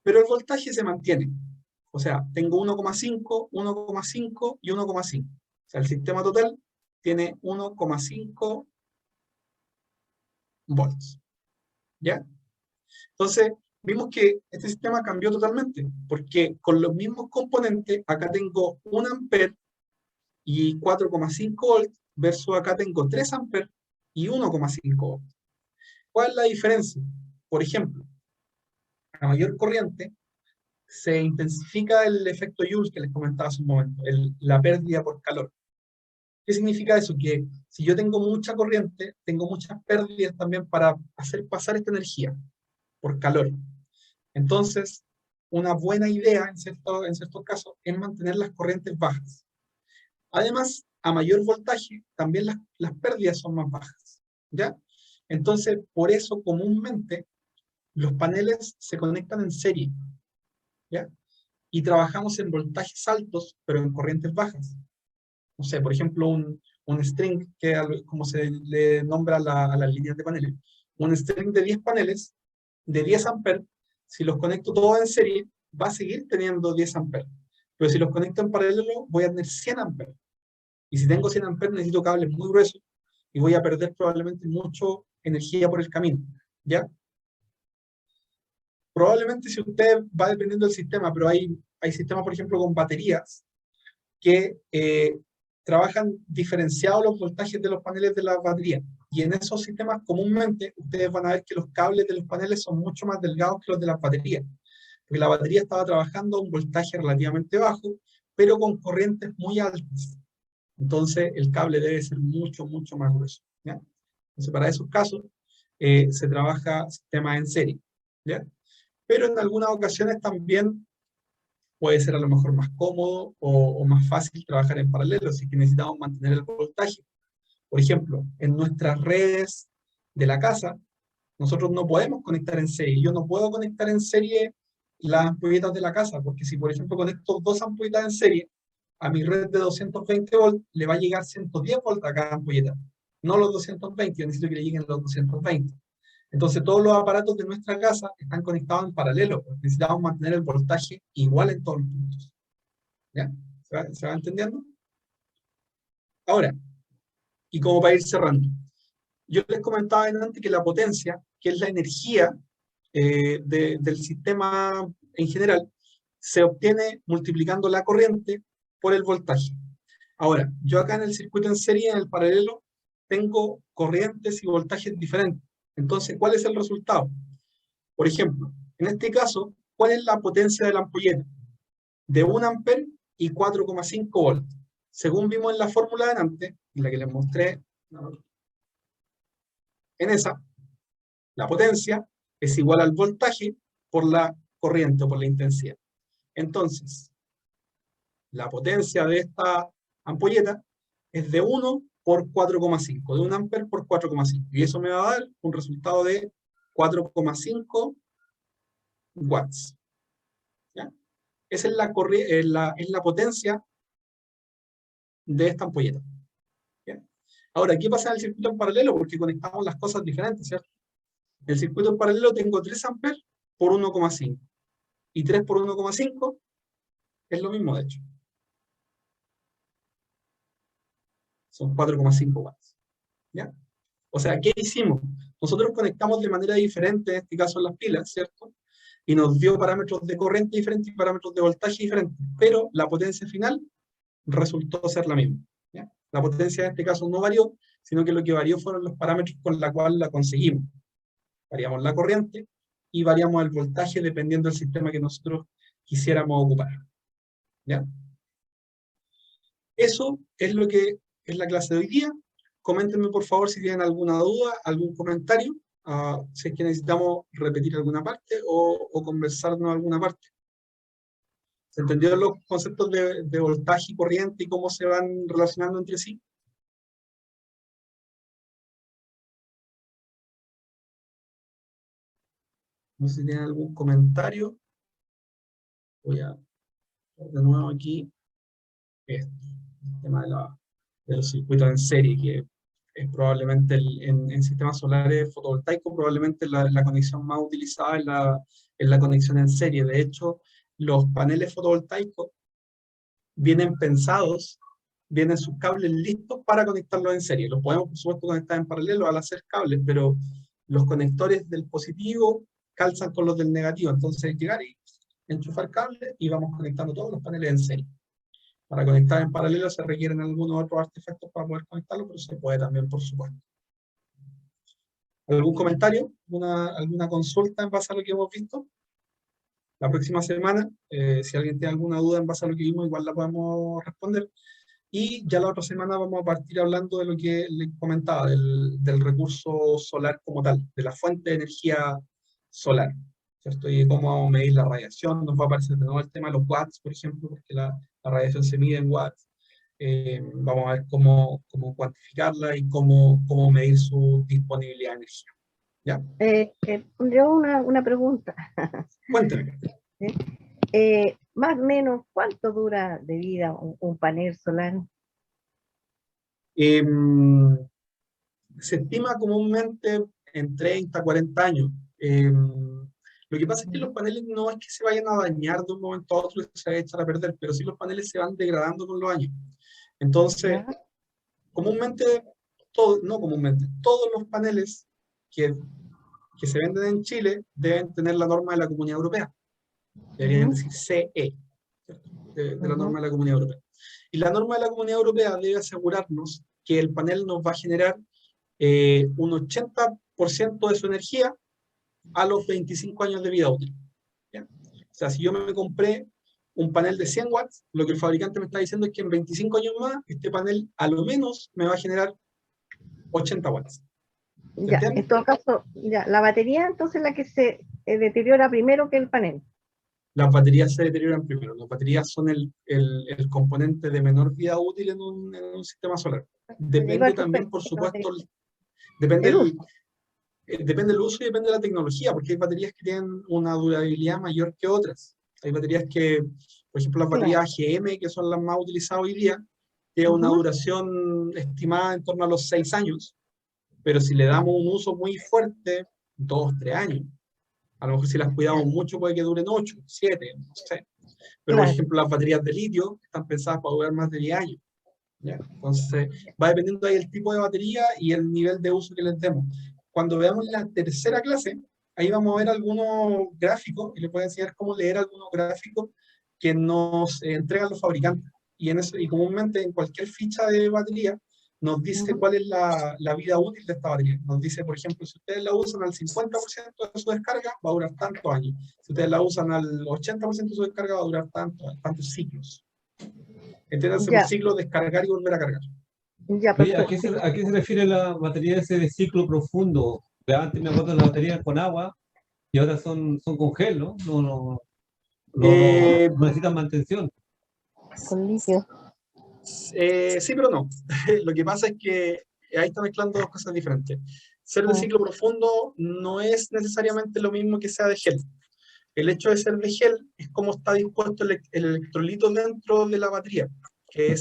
Pero el voltaje se mantiene. O sea, tengo 1,5, 1,5 y 1,5. O sea, el sistema total tiene 1,5 volts. ¿Ya? Entonces, vimos que este sistema cambió totalmente, porque con los mismos componentes, acá tengo 1 amper y 4,5 volts, versus acá tengo 3 amperes y 1,5 volts. ¿Cuál es la diferencia? Por ejemplo, a mayor corriente, se intensifica el efecto Joule que les comentaba hace un momento, la pérdida por calor. ¿Qué significa eso? Que si yo tengo mucha corriente, tengo muchas pérdidas también para hacer pasar esta energía por calor. Entonces, una buena idea en ciertos casos es mantener las corrientes bajas. Además, a mayor voltaje, también las pérdidas son más bajas. ¿Ya? Entonces, por eso comúnmente los paneles se conectan en serie. ¿Ya? Y trabajamos en voltajes altos, pero en corrientes bajas. No sé, por ejemplo, un string, que como se le nombra a las líneas de paneles, un string de 10 paneles, de 10 amperes, si los conecto todos en serie, va a seguir teniendo 10 amperes. Pero si los conecto en paralelo, voy a tener 100 amperes. Y si tengo 100 amperes, necesito cables muy gruesos, y voy a perder probablemente mucha energía por el camino. ¿Ya? Probablemente si usted va dependiendo del sistema, pero hay sistemas, por ejemplo, con baterías, que trabajan diferenciados los voltajes de los paneles de las baterías. Y en esos sistemas comúnmente ustedes van a ver que los cables de los paneles son mucho más delgados que los de las baterías. Porque la batería estaba trabajando a un voltaje relativamente bajo, pero con corrientes muy altas. Entonces el cable debe ser mucho, mucho más grueso. ¿Ya? Entonces para esos casos se trabaja sistemas en serie. ¿Ya? Pero en algunas ocasiones también puede ser a lo mejor más cómodo o más fácil trabajar en paralelo, si que necesitamos mantener el voltaje. Por ejemplo, en nuestras redes de la casa, nosotros no podemos conectar en serie. Yo no puedo conectar en serie las ampolletas de la casa, porque si por ejemplo conecto 2 ampolletas en serie, a mi red de 220 volts le va a llegar 110 volts a cada ampolleta. No los 220, yo necesito que le lleguen los 220. Entonces todos los aparatos de nuestra casa están conectados en paralelo, porque necesitamos mantener el voltaje igual en todos los puntos. ¿Ya? ¿Se va entendiendo? Ahora, y como para ir cerrando, Yo les comentaba antes que la potencia, que es la energía del sistema en general, se obtiene multiplicando la corriente por el voltaje. Ahora, yo acá en el circuito en serie, en el paralelo, tengo corrientes y voltajes diferentes. Entonces, ¿cuál es el resultado? Por ejemplo, en este caso, ¿cuál es la potencia de la ampolleta? De 1 amper y 4,5 volts. Según vimos en la fórmula de antes, en la que les mostré, en esa, la potencia es igual al voltaje por la corriente o por la intensidad. Entonces, la potencia de esta ampolleta es de 1 por 4,5, de 1 amper por 4,5. Y eso me va a dar un resultado de 4,5 watts. ¿Ya? Esa es la potencia de esta ampolleta. ¿Ya? Ahora, ¿qué pasa en el circuito en paralelo? Porque conectamos las cosas diferentes, ¿cierto? En el circuito en paralelo tengo 3 amperes por 1,5. Y 3 por 1,5 es lo mismo, de hecho. Son 4,5 watts. ¿Ya? O sea, ¿qué hicimos? Nosotros conectamos de manera diferente, en este caso las pilas, ¿cierto? Y nos dio parámetros de corriente diferentes y parámetros de voltaje diferentes. Pero la potencia final resultó ser la misma. ¿Ya? La potencia en este caso no varió, sino que lo que varió fueron los parámetros con los cuales la conseguimos. Variamos la corriente y variamos el voltaje dependiendo del sistema que nosotros quisiéramos ocupar. ¿Ya? Eso es lo que es la clase de hoy día. Coméntenme por favor si tienen alguna duda, algún comentario, si es que necesitamos repetir alguna parte o conversarnos alguna parte. ¿Se entendieron los conceptos de voltaje y corriente y cómo se van relacionando entre sí? No sé si tienen algún comentario. Voy a ver de nuevo aquí el tema de los circuitos en serie, que es probablemente en sistemas solares fotovoltaicos, probablemente la conexión más utilizada es la conexión en serie. De hecho, los paneles fotovoltaicos vienen pensados, vienen sus cables listos para conectarlos en serie. Los podemos, por supuesto, conectar en paralelo al hacer cables, pero los conectores del positivo calzan con los del negativo. Entonces, llegar y enchufar cables y vamos conectando todos los paneles en serie. Para conectar en paralelo se requieren algunos otros artefactos para poder conectarlo, pero se puede también, por supuesto. ¿Algún comentario? ¿Alguna consulta en base a lo que hemos visto? La próxima semana, si alguien tiene alguna duda en base a lo que vimos, igual la podemos responder. Y ya la otra semana vamos a partir hablando de lo que les comentaba, del recurso solar como tal, de la fuente de energía solar, ¿cierto? Y cómo vamos a medir la radiación. Nos va a aparecer de nuevo el tema de los watts, por ejemplo, porque la radiación se mide en watts. Vamos a ver cómo cuantificarla y cómo medir su disponibilidad de energía. ¿Ya? Yo una pregunta. Cuénteme. Más o menos, ¿cuánto dura de vida un panel solar? Se estima comúnmente en 30, 40 años. Lo que pasa es que los paneles no es que se vayan a dañar de un momento a otro y se vayan a echar a perder, pero sí los paneles se van degradando con los años. Entonces, comúnmente, todos los paneles que se venden en Chile deben tener la norma de la Comunidad Europea. Deberían decir CE, de la norma de la Comunidad Europea. Y la norma de la Comunidad Europea debe asegurarnos que el panel nos va a generar un 80% de su energía a los 25 años de vida útil. ¿Ya? O sea, si yo me compré un panel de 100 watts, lo que el fabricante me está diciendo es que en 25 años más, este panel a lo menos me va a generar 80 watts. Ya, en todo caso, ya, la batería entonces es la que se deteriora primero que el panel. Las baterías se deterioran primero. Las baterías son el componente de menor vida útil en un sistema solar. Depende también, por supuesto, depende del uso y depende de la tecnología, porque hay baterías que tienen una durabilidad mayor que otras. Hay baterías que, por ejemplo, las baterías AGM, que son las más utilizadas hoy día, tienen una duración estimada en torno a los 6 años, pero si le damos un uso muy fuerte, 2, 3 años. A lo mejor si las cuidamos mucho puede que duren 8, 7, no sé. Pero por ejemplo las baterías de litio están pensadas para durar más de 10 años. ¿ya? Entonces, va dependiendo ahí el tipo de batería y el nivel de uso que les demos. Cuando veamos la tercera clase, ahí vamos a ver algunos gráficos y les voy a enseñar cómo leer algunos gráficos que nos entregan los fabricantes. Y comúnmente en cualquier ficha de batería nos dice cuál es la vida útil de esta batería. Nos dice, por ejemplo, si ustedes la usan al 50% de su descarga, va a durar tantos años. Si ustedes la usan al 80% de su descarga, va a durar tantos ciclos. Entiéndanse por Ya, ciclo, descargar y volver a cargar. ya, Oye, perfecto. ¿a qué se refiere la batería ese de ciclo profundo? Que antes me acuerdo de las baterías con agua y ahora son con gel, ¿no? No necesitan mantención. Con litio. Sí, pero no. Lo que pasa es que ahí está mezclando dos cosas diferentes. Ser de ciclo profundo no es necesariamente lo mismo que sea de gel. El hecho de ser de gel es cómo está dispuesto el electrolito dentro de la batería, que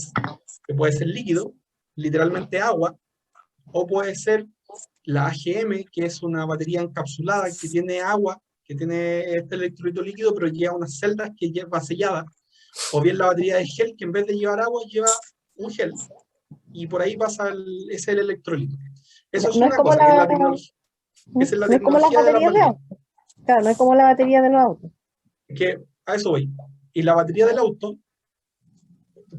puede ser líquido, literalmente agua, o puede ser la AGM, que es una batería encapsulada que tiene agua, que tiene este electrolito líquido, pero lleva unas celdas que lleva selladas, o bien la batería de gel, que en vez de llevar agua, lleva un gel, y por ahí pasa es el electrolito. Eso es No es una como cosa, que es la la, tecnología. Esa es la no es como las tecnología de las baterías de baterías. auto. Claro, no es como la batería de los autos. Que a eso voy. Y la batería del auto,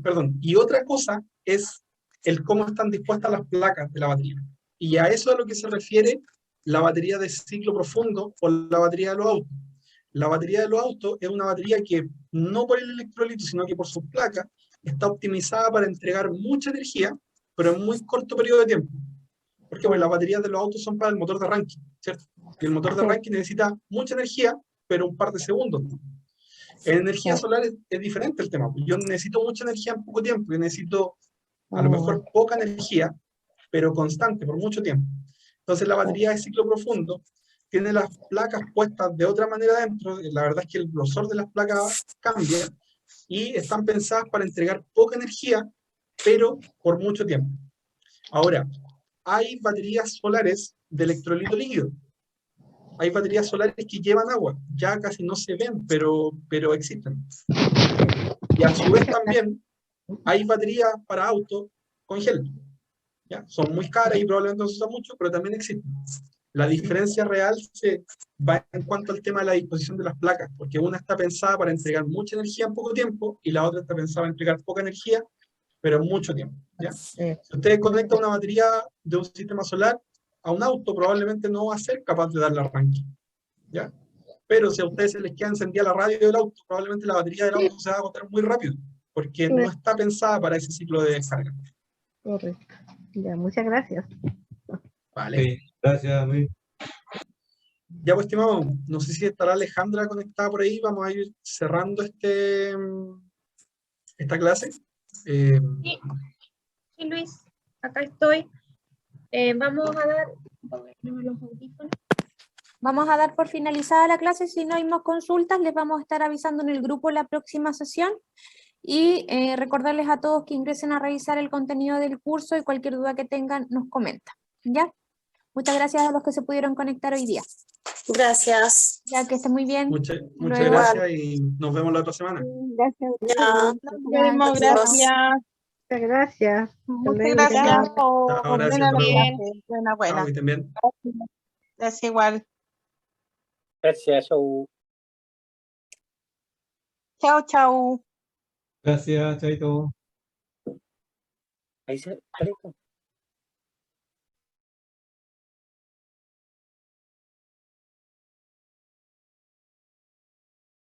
perdón, y otra cosa es el cómo están dispuestas las placas de la batería. Y a eso es a lo que se refiere la batería de ciclo profundo o la batería de los autos. La batería de los autos es una batería que no por el electrolito, sino que por sus placas, está optimizada para entregar mucha energía, pero en muy corto periodo de tiempo. Porque pues, las baterías de los autos son para el motor de arranque, ¿cierto? Y el motor de arranque necesita mucha energía, pero un par de segundos. En energía solar es diferente el tema. Yo necesito mucha energía en poco tiempo. Yo necesito a lo mejor poca energía, pero constante por mucho tiempo. Entonces la batería de ciclo profundo tiene las placas puestas de otra manera dentro. La verdad es que el grosor de las placas cambia y están pensadas para entregar poca energía, pero por mucho tiempo. Ahora, hay baterías solares de electrolito líquido. Hay baterías solares que llevan agua. Ya casi no se ven, pero existen. Y a su vez también hay baterías para autos con gel. ¿Ya? Son muy caras y probablemente no se usan mucho, pero también existen. La diferencia real se va en cuanto al tema de la disposición de las placas, porque una está pensada para entregar mucha energía en poco tiempo y la otra está pensada para entregar poca energía, pero en mucho tiempo. ¿Ya? Si ustedes conectan una batería de un sistema solar a un auto, probablemente no va a ser capaz de darle arranque. ¿Ya? Pero si a ustedes se les queda encendida la radio del auto, probablemente la batería del auto se va a agotar muy rápido, porque no está pensada para ese ciclo de descarga. Correcto. Ya, muchas gracias. Vale. Sí, gracias, Luis. Ya pues, estimado, no sé si estará Alejandra conectada por ahí, vamos a ir cerrando esta clase. Sí, sí, Luis, acá estoy. Vamos a dar por finalizada la clase. Si no hay más consultas, les vamos a estar avisando en el grupo la próxima sesión. Y recordarles a todos que ingresen a revisar el contenido del curso y cualquier duda que tengan nos comentan. ¿Ya? Muchas gracias a los que se pudieron conectar hoy día. Gracias. Ya, que estén muy bien. Muchas Luego. gracias y nos vemos la otra semana. Gracias. Ya. Nos vemos, gracias. Muchas gracias. Muchas gracias por Chao, gracias, buena hasta luego. clase. Chao, Buena. y también. Gracias igual. Gracias, chau. Chao, chao. Gracias, Chaito. Ahí se...